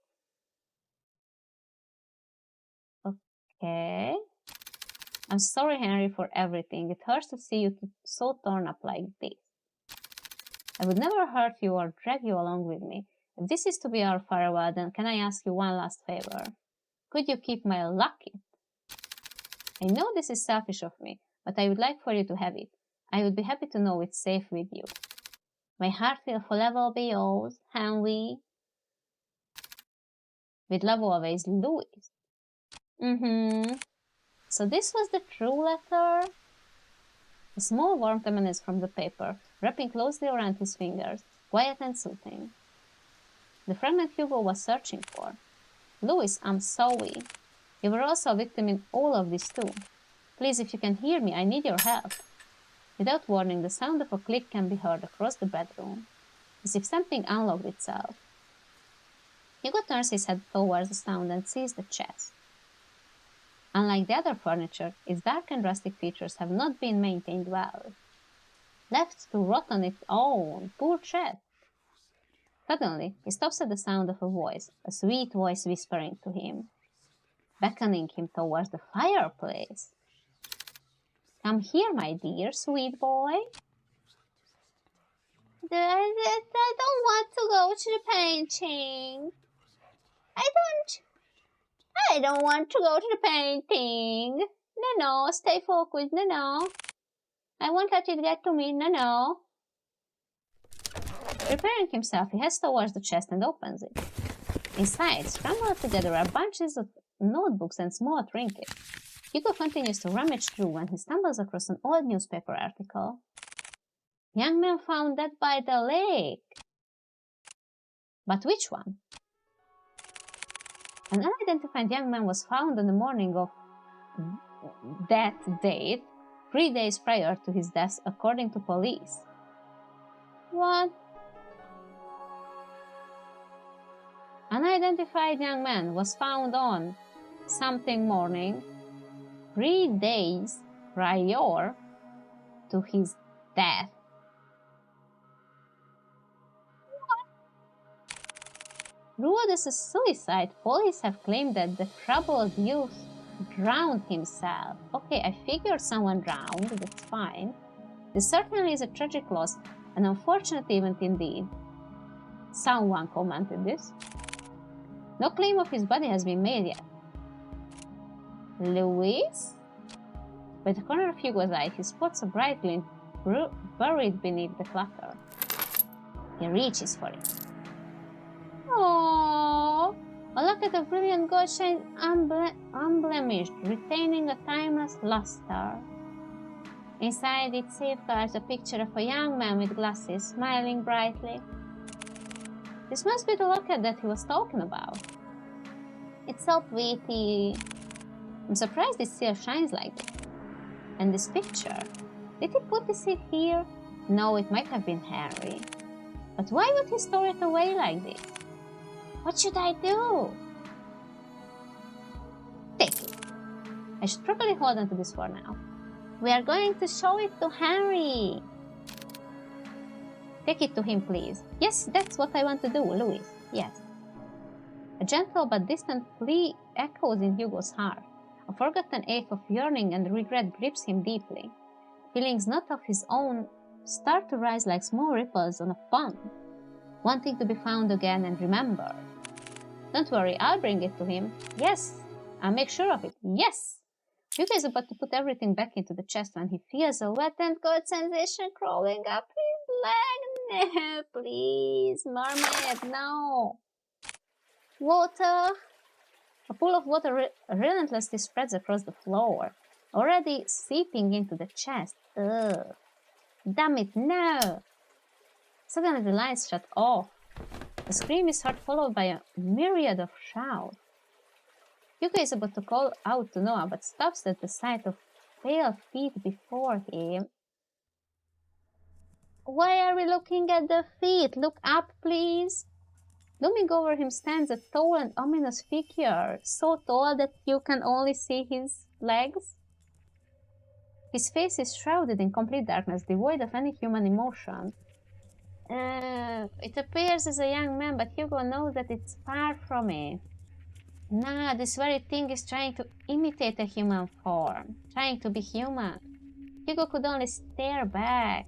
Okay. I'm sorry, Henry, for everything. It hurts to see you so torn up like this. I would never hurt you or drag you along with me. If this is to be our farewell, then can I ask you one last favor? Could you keep my locket? I know this is selfish of me, but I would like for you to have it. I would be happy to know it's safe with you. My heart will forever be yours, Henry. With love always, Louis. So this was the true letter? A small warmth emanates from the paper, wrapping closely around his fingers, quiet and soothing. The fragment Hugo was searching for. Louis, I'm sorry. You were also a victim in all of this too. Please, if you can hear me, I need your help. Without warning, the sound of a click can be heard across the bedroom, as if something unlocked itself. Hugo turns his head towards the sound and sees the chest. Unlike the other furniture, its dark and rustic features have not been maintained well. Left to rot on its own, poor chest. Suddenly, he stops at the sound of a voice, a sweet voice whispering to him, beckoning him towards the fireplace. Come here, my dear, sweet boy. I don't want to go to the painting. I don't want to go to the painting. No, stay focused, no. I won't let it get to me, no. Preparing himself, he heads towards the chest and opens it. Inside, scrambled together are bunches of notebooks and small trinkets. Hugo continues to rummage through when he stumbles across an old newspaper article. Young man found dead by the lake. But which one? An unidentified young man was found on the morning of that date, 3 days prior to his death, according to police. What? Unidentified young man was found on something morning, 3 days prior to his death. Ruled as a suicide, police have claimed that the troubled youth drowned himself. Okay, I figured someone drowned, that's fine. This certainly is a tragic loss, an unfortunate event indeed. Someone commented this. No claim of his body has been made yet. Louis? By the corner of Hugo's eye, he spots a bright glint buried beneath the clutter. He reaches for it. Aww! A locket of brilliant gold shines unblemished, retaining a timeless luster. Inside it safeguards a picture of a young man with glasses, smiling brightly. This must be the locket that he was talking about. It's so pretty. I'm surprised it still shines like this. And this picture, did he put this here? No, it might have been Henry. But why would he store it away like this? What should I do? Take it. I should probably hold on to this for now. We are going to show it to Henry. Take it to him, please. Yes, that's what I want to do, Louis. Yes. A gentle but distant plea echoes in Hugo's heart. A forgotten ache of yearning and regret grips him deeply. Feelings not of his own start to rise like small ripples on a pond, wanting to be found again and remembered. Don't worry, I'll bring it to him. Yes, I'll make sure of it. Yes! Hugo is about to put everything back into the chest when he feels a wet and cold sensation crawling up his leg. No, please, mermaid, no. Water. A pool of water relentlessly spreads across the floor, already seeping into the chest. Ugh. Damn it, no! Suddenly the lights shut off. A scream is heard, followed by a myriad of shouts. Hugo is about to call out to Noah, but stops at the sight of pale feet before him. Why are we looking at the feet? Look up, please. Looming over him stands a tall and ominous figure, so tall that you can only see his legs. His face is shrouded in complete darkness, devoid of any human emotion. It appears as a young man, but Hugo knows that it's far from it. Nah, this very thing is trying to imitate a human form, trying to be human. Hugo could only stare back.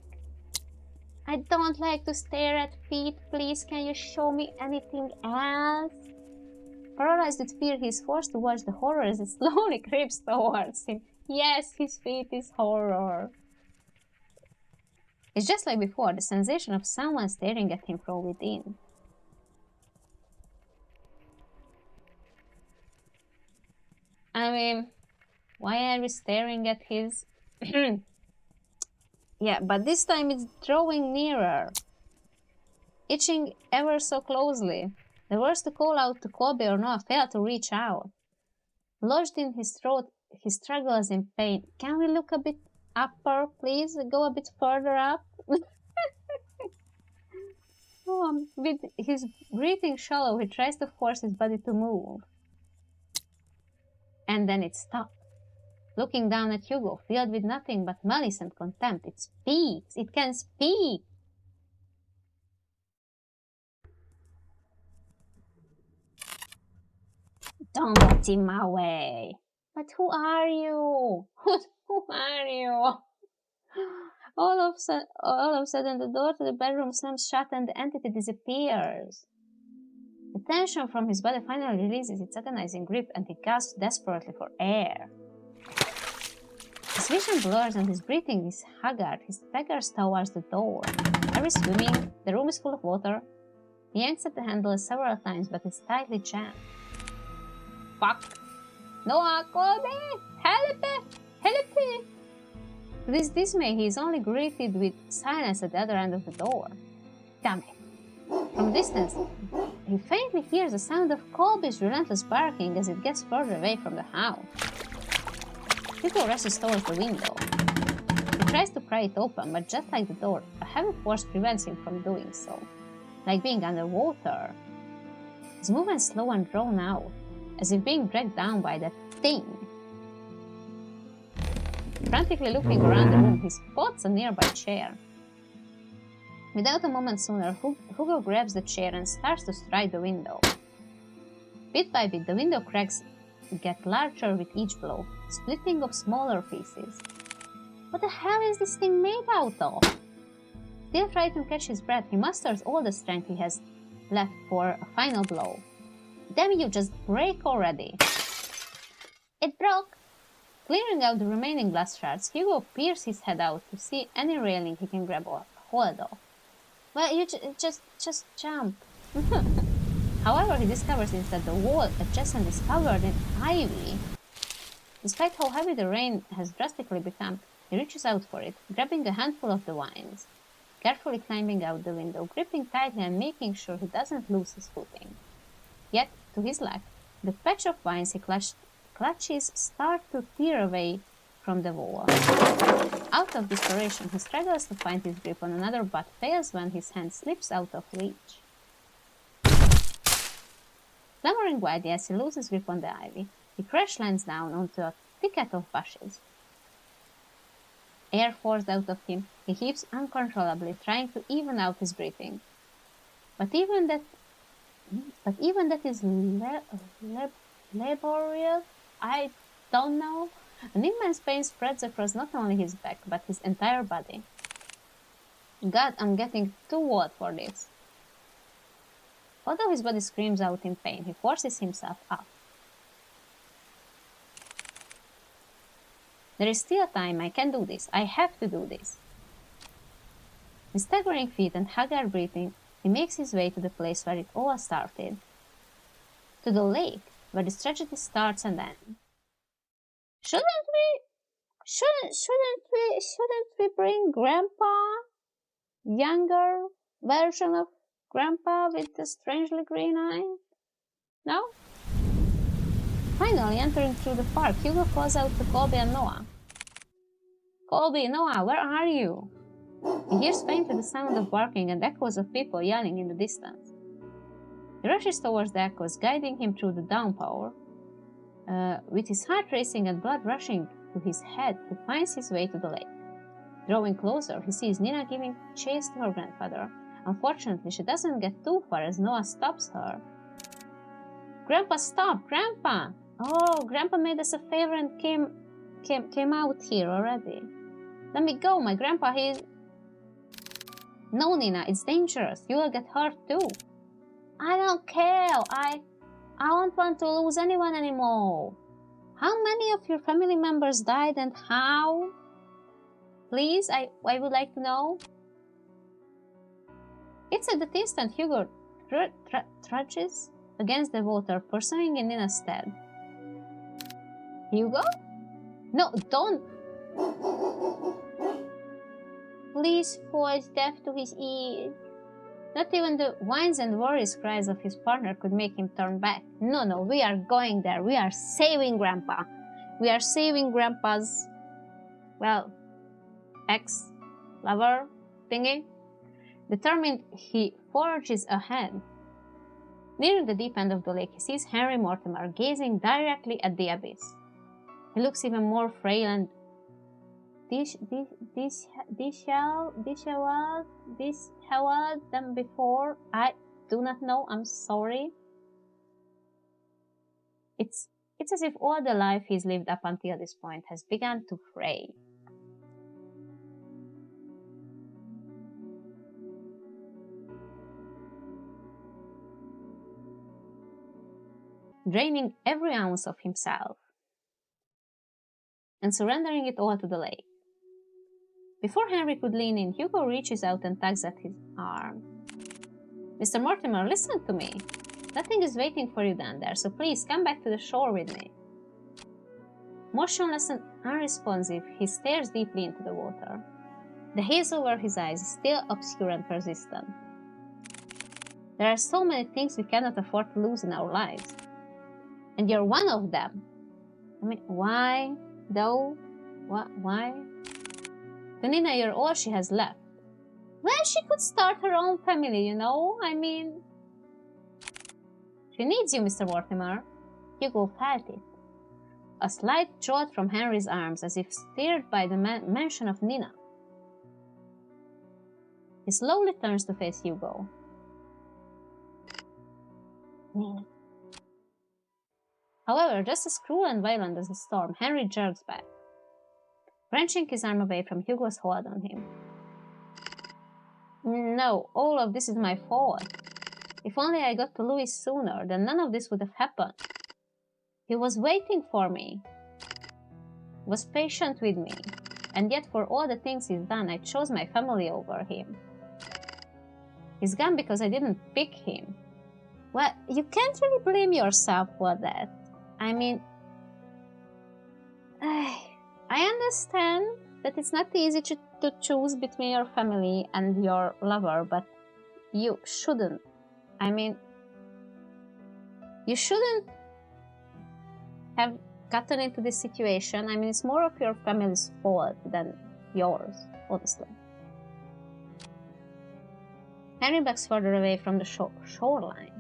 I don't like to stare at feet, please, can you show me anything else? Paralyzed with fear, he is forced to watch the horror as it slowly creeps towards him. Yes, his feet is horror. It's just like before, the sensation of someone staring at him from within. I mean, why are we staring at his... Yeah, but this time it's drawing nearer, itching ever so closely. The words to call out to Kobe or Noah failed to reach out. Lodged in his throat, he struggles in pain. Can we look a bit upper, please? Go a bit further up? With his breathing shallow, he tries to force his body to move. And then it stopped. Looking down at Hugo, filled with nothing but malice and contempt. It speaks. It can speak. Don't get in my way. But who are you? Who are you? All of a sudden, the door to the bedroom slams shut and the entity disappears. The tension from his body finally releases its agonizing grip and he gasps desperately for air. His vision blurs and his breathing is haggard. He staggers towards the door. Air is swimming, the room is full of water. He yanks at the handle several times, but it's tightly jammed. Fuck! Noah, Kobe! Help! Help! To this dismay, he is only greeted with silence at the other end of the door. Damn it! From a distance, he faintly hears the sound of Colby's relentless barking as it gets further away from the house. Hugo rushes towards the window. He tries to pry it open, but just like the door, a heavy force prevents him from doing so, like being underwater. His movements slow and drawn out, as if being dragged down by that thing. Frantically looking around the room, he spots a nearby chair. Without a moment sooner, Hugo grabs the chair and starts to strike the window. Bit by bit, the window cracks get larger with each blow, splitting of smaller pieces. What the hell is this thing made out of? Still trying to catch his breath, he musters all the strength he has left for a final blow. Damn you, just break already! It broke! Clearing out the remaining glass shards, Hugo peers his head out to see any railing he can grab or hold of. Well, you just jump. However, he discovers that the wall adjacent is covered in ivy. Despite how heavy the rain has drastically become, he reaches out for it, grabbing a handful of the vines, carefully climbing out the window, gripping tightly and making sure he doesn't lose his footing. Yet, to his luck, the patch of vines he clutches start to tear away from the wall. Out of desperation, he struggles to find his grip on another but fails when his hand slips out of reach. Clamoring wildly as he loses grip on the ivy, he crash lands down onto a thicket of bushes. Air forced out of him, he heaves uncontrollably, trying to even out his breathing. But even that is laborious. I don't know. An immense pain spreads across not only his back, but his entire body. God, I'm getting too old for this. Although his body screams out in pain, he forces himself up. There is still time, I can do this, I have to do this. With staggering feet and haggard breathing, he makes his way to the place where it all started. To the lake, where this tragedy starts and ends. Shouldn't we bring Grandpa? Younger version of Grandpa with the strangely green eyes? No? Finally, entering through the park, Hugo calls out to Colby and Noah. Colby, Noah, where are you? He hears faintly the sound of barking and echoes of people yelling in the distance. He rushes towards the echoes, guiding him through the downpour. With his heart racing and blood rushing to his head, he finds his way to the lake. Drawing closer, he sees Nina giving chase to her grandfather. Unfortunately, she doesn't get too far as Noah stops her. Grandpa, stop! Grandpa! Oh, Grandpa made us a favor and came out here already. Let me go, my grandpa, he's... No, Nina, it's dangerous. You will get hurt too. I don't care. I don't want to lose anyone anymore. How many of your family members died and how? Please, I would like to know. It's at that instant Hugo trudges against the water, pursuing in Nina's stead. Hugo? No, don't! Please voice deaf to his ears. Not even the whines and worries cries of his partner could make him turn back. No, we are going there. We are saving Grandpa. We are saving Grandpa's, well, ex-lover thingy. Determined, he forges ahead. Near the deep end of the lake, he sees Henry Mortimer gazing directly at the abyss. He looks even more frail and disheveled than before. I do not know. I'm sorry. It's as if all the life he's lived up until this point has begun to fray. Draining every ounce of himself and surrendering it all to the lake. Before Henry could lean in, Hugo reaches out and tugs at his arm. Mr. Mortimer, listen to me. Nothing is waiting for you down there, so please come back to the shore with me. Motionless and unresponsive, he stares deeply into the water. The haze over his eyes is still obscure and persistent. There are so many things we cannot afford to lose in our lives. And you're one of them. I mean, why, though? Why? To Nina, you're all she has left. Well, she could start her own family, you know? I mean... She needs you, Mr. Mortimer. Hugo felt it. A slight jolt from Henry's arms, as if stirred by the mention of Nina. He slowly turns to face Hugo. Nina. However, just as cruel and violent as the storm, Henry jerks back, wrenching his arm away from Hugo's hold on him. No, all of this is my fault. If only I got to Louis sooner, then none of this would have happened. He was waiting for me, was patient with me, and yet for all the things he's done, I chose my family over him. He's gone because I didn't pick him. Well, you can't really blame yourself for that. I mean, I understand that it's not easy to choose between your family and your lover, but you shouldn't. I mean, you shouldn't have gotten into this situation. I mean, it's more of your family's fault than yours, honestly. Henry backs further away from the shoreline.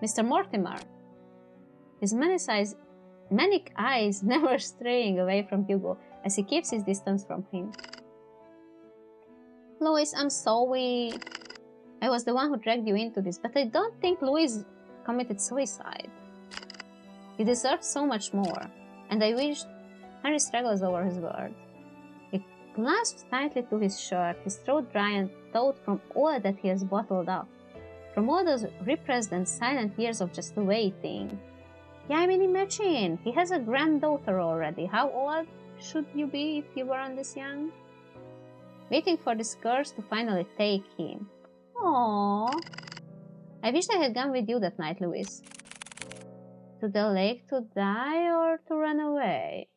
Mr. Mortimer, his manic eyes never straying away from Hugo as he keeps his distance from him. Louis, I'm sorry. I was the one who dragged you into this, but I don't think Louis committed suicide. He deserved so much more, and I wished... Henry struggles over his words. He clasps tightly to his shirt, his throat dry and taut from all that he has bottled up, from all those repressed and silent years of just waiting. Yeah, I mean, imagine, he has a granddaughter already. How old should you be if you weren't this young? Waiting for this curse to finally take him. Aww. I wished I had gone with you that night, Louis. To the lake to die or to run away?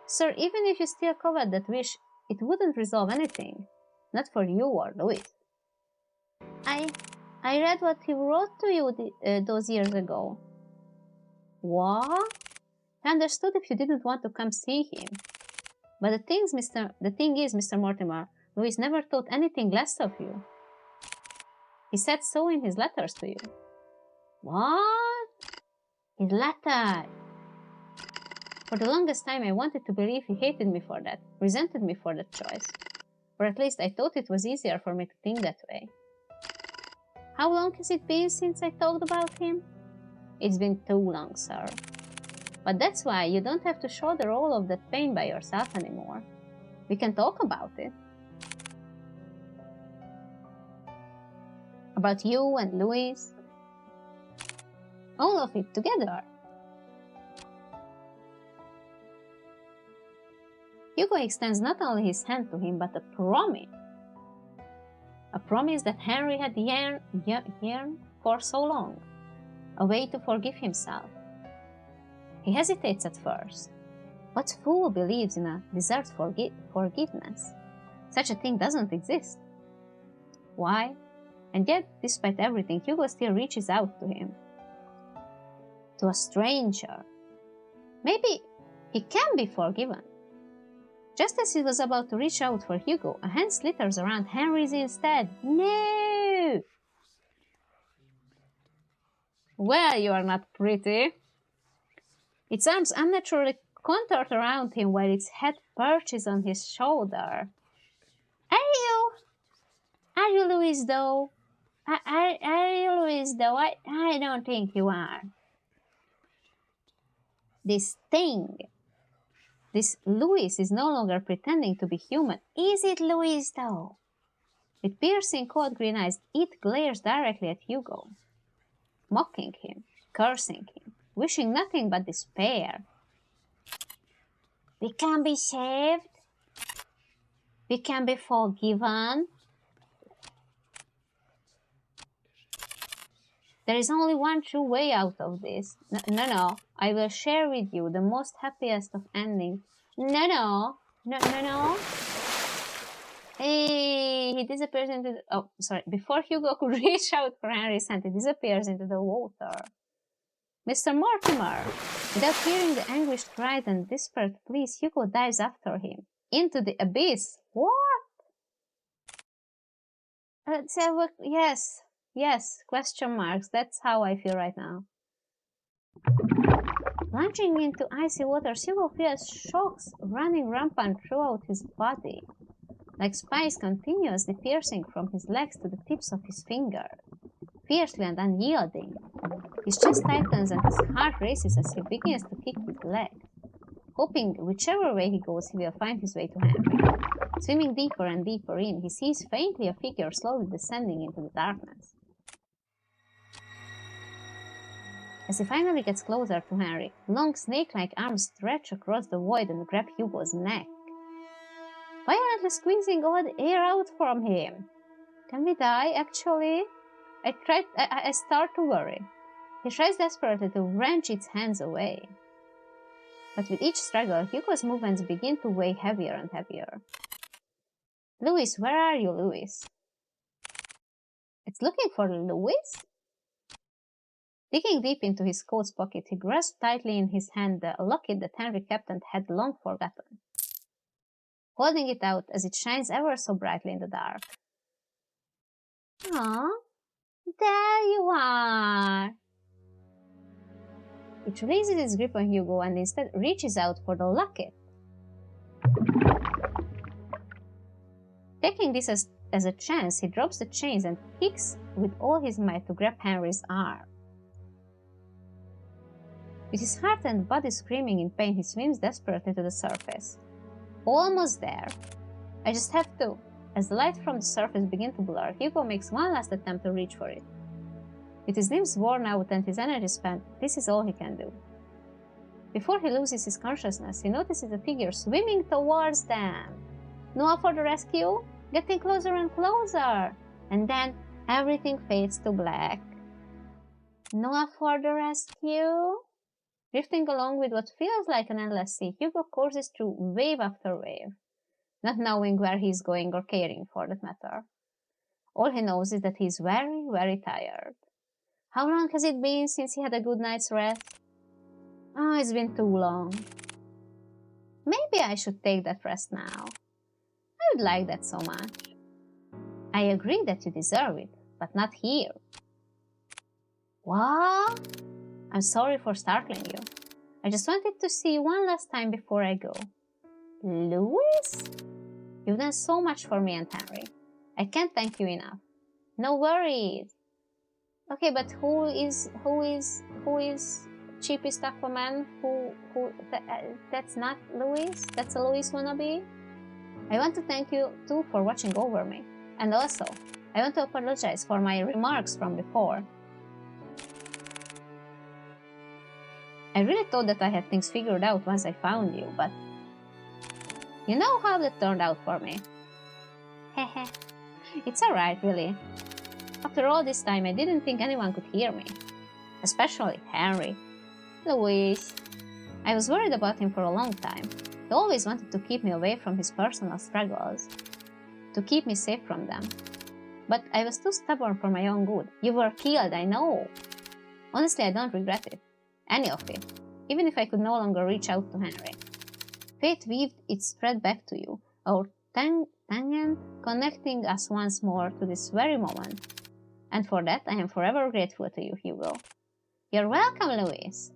Sir, even if you still covered that wish, it wouldn't resolve anything. Not for you or Louis. I read what he wrote to you those years ago. What? I understood if you didn't want to come see him. But the thing is, Mr. Mortimer, Louis never thought anything less of you. He said so in his letters to you. What? His letter? For the longest time I wanted to believe he hated me for that, resented me for that choice. Or at least I thought it was easier for me to think that way. How long has it been since I talked about him? It's been too long, sir. But that's why you don't have to shoulder all of that pain by yourself anymore. We can talk about it. About you and Louis. All of it together. Hugo extends not only his hand to him, but a promise. A promise that Henry had yearned for so long. A way to forgive himself. He hesitates at first. What fool believes in a deserved forgiveness? Such a thing doesn't exist. Why? And yet, despite everything, Hugo still reaches out to him. To a stranger. Maybe he can be forgiven. Just as he was about to reach out for Hugo, a hand slithers around Henry's instead. No! Well, you are not pretty. Its arms unnaturally contoured around him while its head perches on his shoulder. Are you Louis, though? Are you Louis, though? I don't think you are. This thing. This Louis is no longer pretending to be human. Is it Louis, though? With piercing cold green eyes, it glares directly at Hugo, mocking him, cursing him, wishing nothing but despair. We can be saved. We can be forgiven. There is only one true way out of this. No. I will share with you the most happiest of endings. No. Hey, he disappears into the... Oh, sorry. Before Hugo could reach out for Henry's hand, he disappears into the water. Mr. Mortimer! Without hearing the anguished cries and desperate pleas, Hugo dives after him. Into the abyss. What? Yes, question marks. That's how I feel right now. Plunging into icy water, Hugo feels shocks running rampant throughout his body, like spikes continuously piercing from his legs to the tips of his fingers, fiercely and unyielding. His chest tightens and his heart races as he begins to kick his legs, hoping whichever way he goes he will find his way to Henry. Swimming deeper and deeper in, he sees faintly a figure slowly descending into the darkness. As he finally gets closer to Henry, long snake-like arms stretch across the void and grab Hugo's neck, violently squeezing all the air out from him. Can we die, actually? I start to worry. He tries desperately to wrench its hands away. But with each struggle, Hugo's movements begin to weigh heavier and heavier. Louis, where are you, Louis? It's looking for Louis? Digging deep into his coat's pocket, he grasped tightly in his hand the locket that Henry kept and had long forgotten, holding it out as it shines ever so brightly in the dark. Ah, there you are! It releases its grip on Hugo and instead reaches out for the locket. Taking this as a chance, he drops the chains and kicks with all his might to grab Henry's arm. With his heart and body screaming in pain, he swims desperately to the surface. Almost there. I just have to. As the light from the surface begins to blur, Hugo makes one last attempt to reach for it. With his limbs worn out and his energy spent, this is all he can do. Before he loses his consciousness, he notices a figure swimming towards them. Noah for the rescue? Getting closer and closer! And then everything fades to black. Noah for the rescue? Drifting along with what feels like an endless sea, Hugo courses through wave after wave, not knowing where he is going or caring for that matter. All he knows is that he is very, very tired. How long has it been since he had a good night's rest? Oh, it's been too long. Maybe I should take that rest now. I would like that so much. I agree that you deserve it, but not here. What? I'm sorry for startling you. I just wanted to see you one last time before I go. Louis? You've done so much for me and Henry. I can't thank you enough. No worries. Okay, but who is cheapest Aquaman? That's not Louis? That's a Louis wannabe? I want to thank you too for watching over me. And also, I want to apologize for my remarks from before. I really thought that I had things figured out once I found you, but you know how that turned out for me. Hehe. It's alright, really. After all this time, I didn't think anyone could hear me. Especially Henry. Louise. I was worried about him for a long time. He always wanted to keep me away from his personal struggles. To keep me safe from them. But I was too stubborn for my own good. You were killed, I know. Honestly, I don't regret it. Any of it. Even if I could no longer reach out to Henry. Fate weaved its thread back to you. Our tangent connecting us once more to this very moment. And for that, I am forever grateful to you, Hugo. You're welcome, Louise.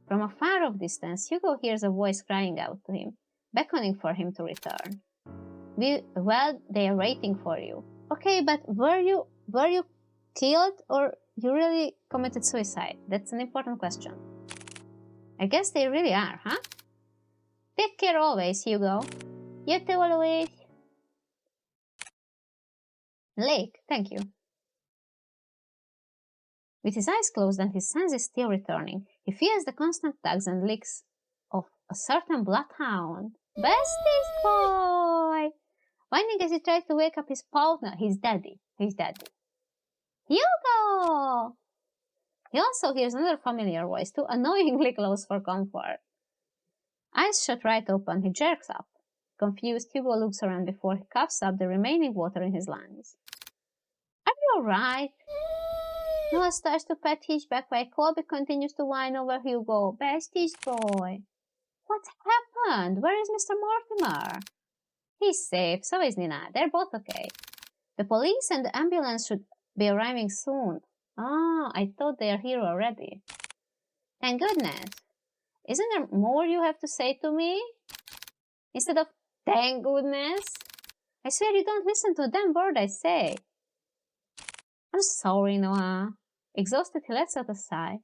From a far off distance, Hugo hears a voice crying out to him, beckoning for him to return. Well, they are waiting for you. Okay, but were you killed or you really committed suicide? That's an important question. I guess they really are, huh? Take care always, Hugo. You too, Louise. Lake, thank you. With his eyes closed and his senses still returning, he feels the constant tugs and licks of a certain bloodhound. Besties boy! Whining as he tries to wake up his partner, his daddy. Hugo! He also hears another familiar voice, too annoyingly close for comfort. Eyes shut right open, he jerks up. Confused, Hugo looks around before he coughs up the remaining water in his lungs. Are you alright? Noah starts to pat his back while Colby continues to whine over Hugo. Besties boy. What happened? Where is Mr. Mortimer? He's safe, so is Nina. They're both okay. The police and the ambulance should be arriving soon. Ah, I thought they are here already. Thank goodness. Isn't there more you have to say to me? Instead of thank goodness? I swear you don't listen to a damn word I say. I'm sorry, Noah. Exhausted, he lets out a sigh.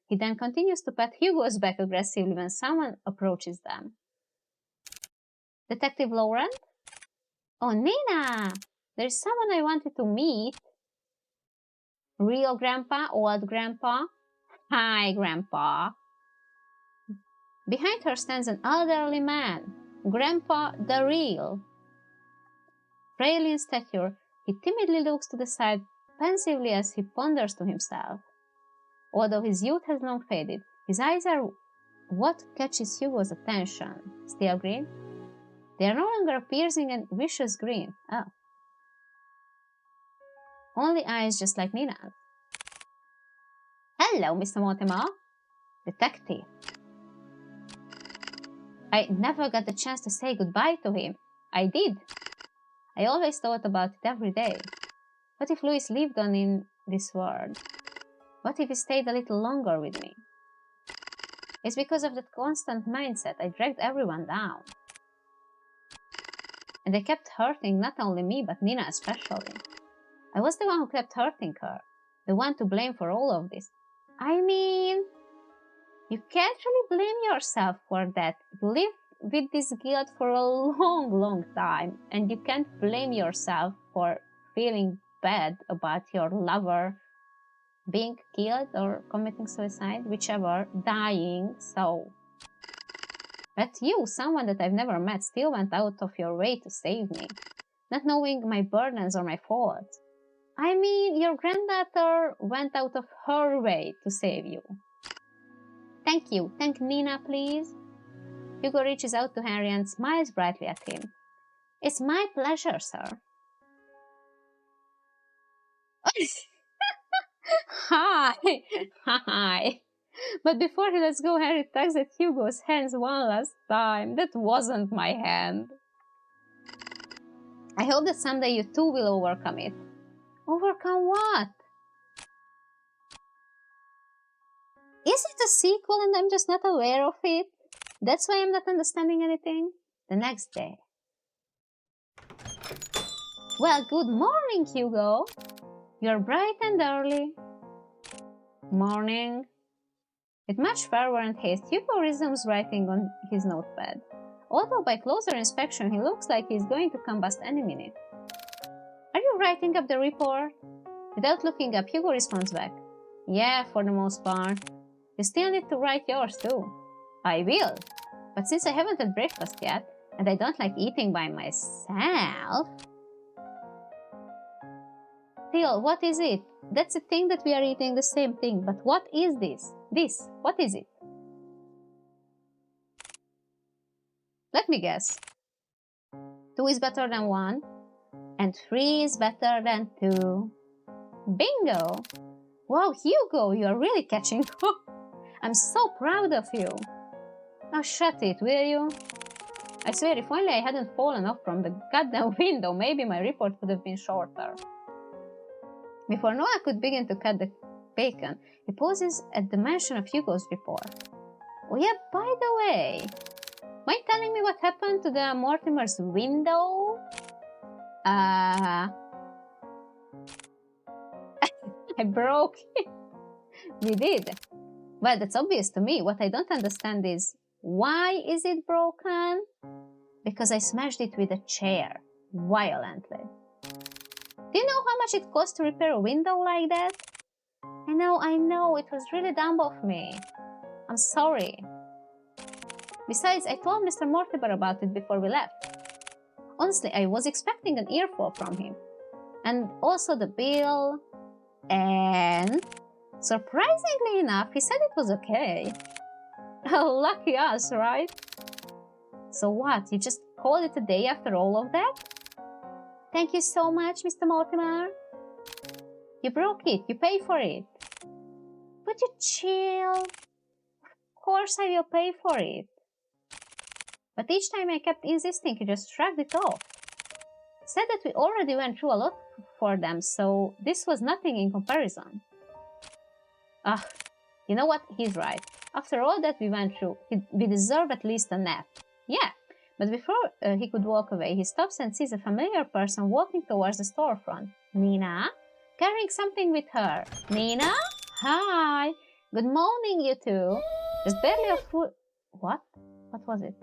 He then continues to pat Hugo's back aggressively when someone approaches them. Detective Laurent? Oh, Nina! There's someone I wanted to meet. Real Grandpa? Old Grandpa? Hi, Grandpa. Behind her stands an elderly man. Grandpa the Real. Frail in stature, he timidly looks to the side pensively as he ponders to himself. Although his youth has long faded, his eyes are what catches Hugo's attention. Still green? They are no longer a piercing and vicious green. Oh. Only eyes just like Nina's. Hello, Mr. Mortimer. Detective. I never got the chance to say goodbye to him. I did. I always thought about it every day. What if Louis lived on in this world? What if he stayed a little longer with me? It's because of that constant mindset I dragged everyone down. And they kept hurting not only me, but Nina especially. I was the one who kept hurting her. The one to blame for all of this. I mean, you can't really blame yourself for that. You lived with this guilt for a long, long time. And you can't blame yourself for feeling bad about your lover being killed or committing suicide, whichever, dying, so. But you, someone that I've never met, still went out of your way to save me, not knowing my burdens or my faults. I mean, your granddaughter went out of her way to save you. Thank you. Thank Nina, please. Hugo reaches out to Henry and smiles brightly at him. It's my pleasure, sir. Hi! Hi! But before he lets go, Henry tugs at Hugo's hands one last time. That wasn't my hand. I hope that someday you too will overcome it. Overcome what? Is it a sequel and I'm just not aware of it? That's why I'm not understanding anything? The next day. Well, good morning, Hugo. You're bright and early. Morning. With much fervor and haste, Hugo resumes writing on his notepad. Although by closer inspection he looks like he's going to combust any minute. Are you writing up the report? Without looking up, Hugo responds back. Yeah, for the most part. You still need to write yours too. I will. But since I haven't had breakfast yet, and I don't like eating by myself... real, what is it? That's the thing that we are eating the same thing, but what is this? What is it? Let me guess. 2 is better than 1, and 3 is better than 2. Bingo! Wow, Hugo, you are really catching up. I'm so proud of you. Now shut it, will you? I swear, if only I hadn't fallen off from the goddamn window, maybe my report would have been shorter. Before Noah could begin to cut the bacon, he pauses at the mention of Hugo's report. Oh yeah, by the way, mind telling me what happened to the Mortimer's window? I broke it. We did. Well, that's obvious to me. What I don't understand is, why is it broken? Because I smashed it with a chair, violently. Do you know how much it costs to repair a window like that? I know, it was really dumb of me. I'm sorry. Besides, I told Mr. Mortimer about it before we left. Honestly, I was expecting an earful from him. And also the bill. And surprisingly enough, he said it was okay. Lucky us, right? So what, you just called it a day after all of that? Thank you so much, Mr. Mortimer. You broke it, you pay for it. Would you chill? Of course I will pay for it. But each time I kept insisting, he just shrugged it off. Said that we already went through a lot for them, so this was nothing in comparison. You know what? He's right. After all that we went through, we deserve at least a nap. Yeah, but before he could walk away, he stops and sees a familiar person walking towards the storefront. Nina? Carrying something with her. Nina? Hi! Good morning, you two. Just barely a foot... What? What was it?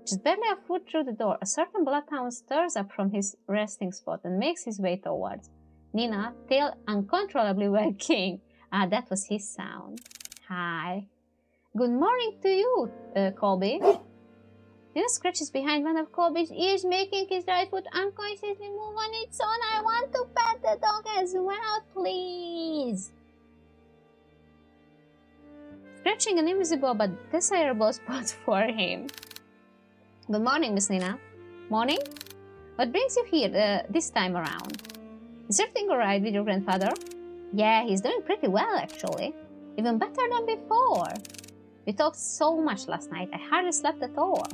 Just barely a foot through the door, a certain bloodhound stirs up from his resting spot and makes his way towards Nina, tail uncontrollably wagging. That was his sound. Hi. Good morning to you, Colby. Nina scratches behind one of Colby's ears, making his right foot unconsciously move on its own. I want to pet the dog as well, please. Scratching an invisible but desirable spot for him. Good morning, Miss Nina. Morning? What brings you here this time around? Is everything alright with your grandfather? Yeah, he's doing pretty well, actually. Even better than before. We talked so much last night, I hardly slept at all.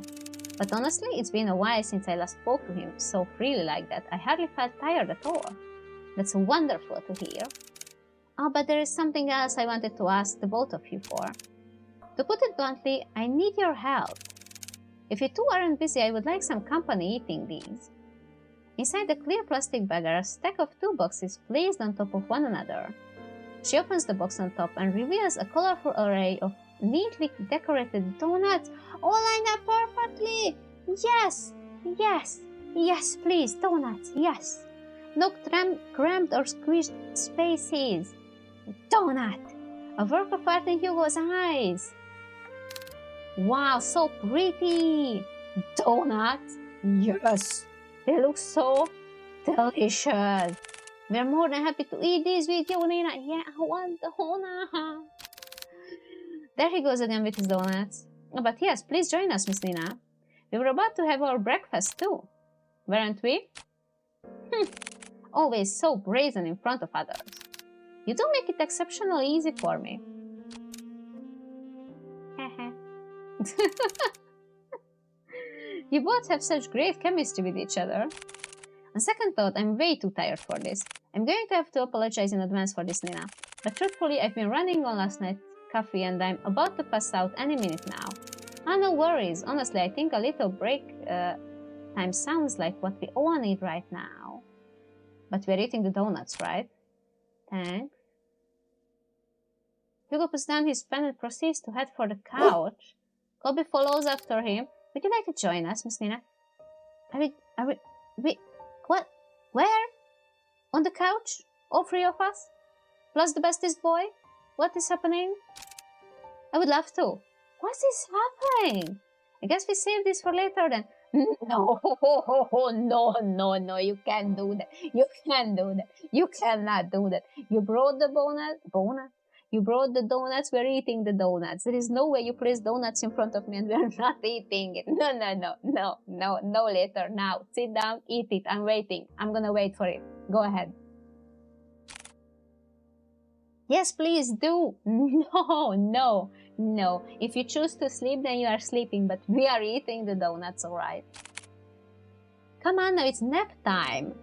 But honestly, it's been a while since I last spoke to him so freely like that. I hardly felt tired at all. That's wonderful to hear. Oh, but there is something else I wanted to ask the both of you for. To put it bluntly, I need your help. If you two aren't busy, I would like some company eating these. Inside the clear plastic bag are a stack of 2 boxes placed on top of one another. She opens the box on top and reveals a colorful array of neatly decorated donuts, all lined up perfectly. Yes, yes, yes, please, donuts, yes. No cramped or squished spaces. Donut! A work of art in Hugo's eyes. Wow, so pretty! Donuts? Yes! They look so delicious. We're more than happy to eat these with you, Nina. Yeah, I want the donut. There he goes again with his donuts. But yes, please join us, Miss Nina. We were about to have our breakfast too. Weren't we? Always so brazen in front of others. You do make it exceptionally easy for me. You both have such great chemistry with each other. On second thought, I'm way too tired for this. I'm going to have to apologize in advance for this, Nina. But truthfully, I've been running on last night's coffee and I'm about to pass out any minute now. Ah, no worries. Honestly, I think a little break time sounds like what we all need right now. But we're eating the donuts, right? Thanks. Hugo puts down his pen and proceeds to head for the couch. Colby follows after him. Would you like to join us, Miss Nina? What? Where? On the couch? All 3 of us? Plus the bestest boy? What is happening? I would love to. What is happening? I guess we save this for later then. No, no, no, no, you can't do that. You can't do that. You cannot do that. You brought the donut? You brought the donuts, we're eating the donuts. There is no way you place donuts in front of me and we're not eating it. No, no, no, no, no, no later. Now, sit down, eat it. I'm waiting. I'm gonna wait for it. Go ahead. Yes, please do. No, no, no. If you choose to sleep, then you are sleeping, but we are eating the donuts, alright? Come on now, it's nap time.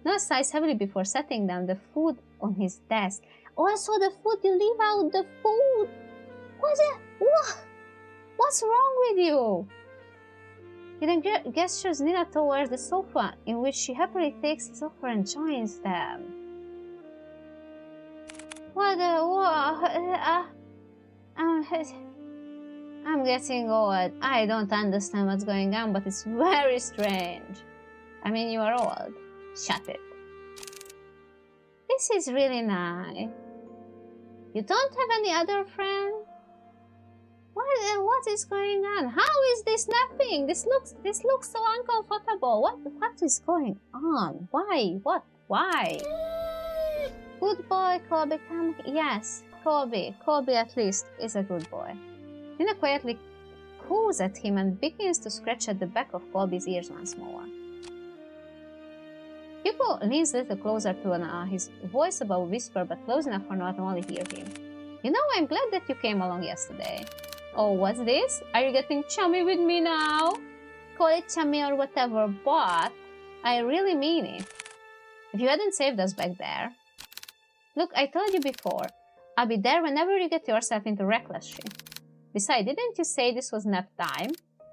Noah sighs heavily before setting down the food on his desk. Also the food, you leave out the food. What's wrong with you? He then gestures Nina towards the sofa, in which she happily takes his offer and joins them. I'm getting old. I don't understand what's going on, but it's very strange. I mean, you are old. Shut it. This is really nice. You don't have any other friend? What is going on? How is this napping? This looks so uncomfortable. What is going on? Why? What? Why? Good boy, Colby. Come. Yes, Colby. Colby at least is a good boy. Nina quietly coos at him and begins to scratch at the back of Colby's ears once more. Hugo leans a little closer to his voice above whisper, but close enough for Noah to only hear him. You know, I'm glad that you came along yesterday. Oh, what's this? Are you getting chummy with me now? Call it chummy or whatever, but I really mean it. If you hadn't saved us back there. Look, I told you before, I'll be there whenever you get yourself into reckless shit. Besides, didn't you say this was nap time?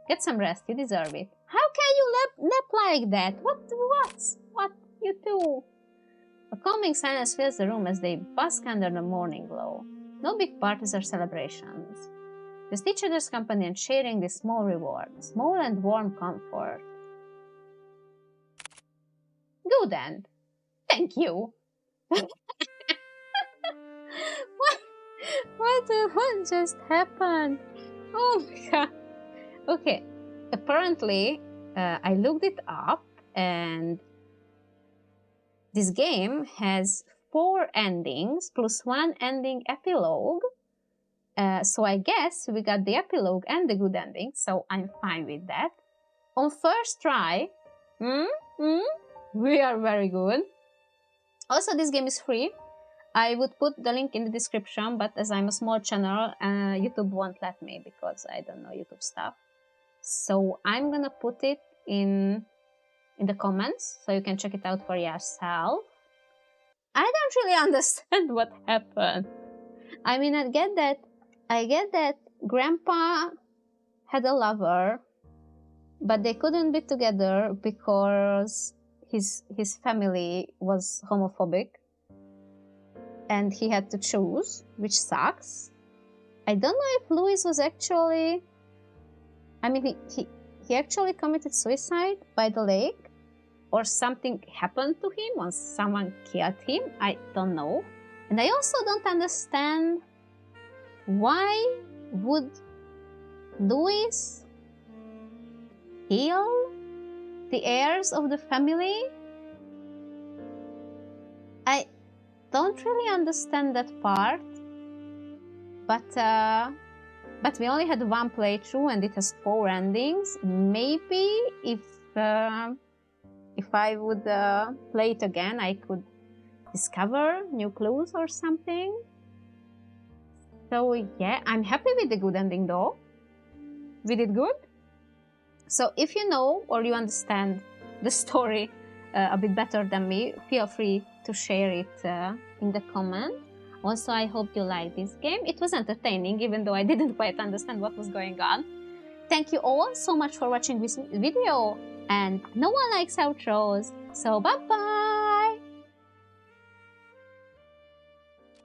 Get some rest, you deserve it. How can you nap like that? What you do? A calming silence fills the room as they bask under the morning glow. No big parties or celebrations. Just each other's company and sharing this small reward, small and warm comfort. Good then. Thank you. What just happened? Oh my god. Okay, apparently I looked it up and this game has 4 endings plus 1 ending epilogue. So I guess we got the epilogue and the good ending, so I'm fine with that. On first try, we are very good. Also, this game is free. I would put the link in the description, but as I'm a small channel, YouTube won't let me because I don't know YouTube stuff. So I'm gonna put it in the comments so you can check it out for yourself. I don't really understand what happened. I mean, I get that Grandpa had a lover, but they couldn't be together because his family was homophobic and he had to choose, which sucks. I don't know if Louis was actually... I mean, he actually committed suicide by the lake, or something happened to him, or someone killed him. I don't know. And I also don't understand why would Louis kill the heirs of the family? I don't really understand that part, but we only had 1 playthrough and it has 4 endings. Maybe if I would play it again, I could discover new clues or something. So yeah, I'm happy with the good ending though. We did good. So if you know or you understand the story a bit better than me, feel free to share it in the comment. Also, I hope you like this game. It was entertaining, even though I didn't quite understand what was going on. Thank you all so much for watching this video, and no one likes outros, so bye bye!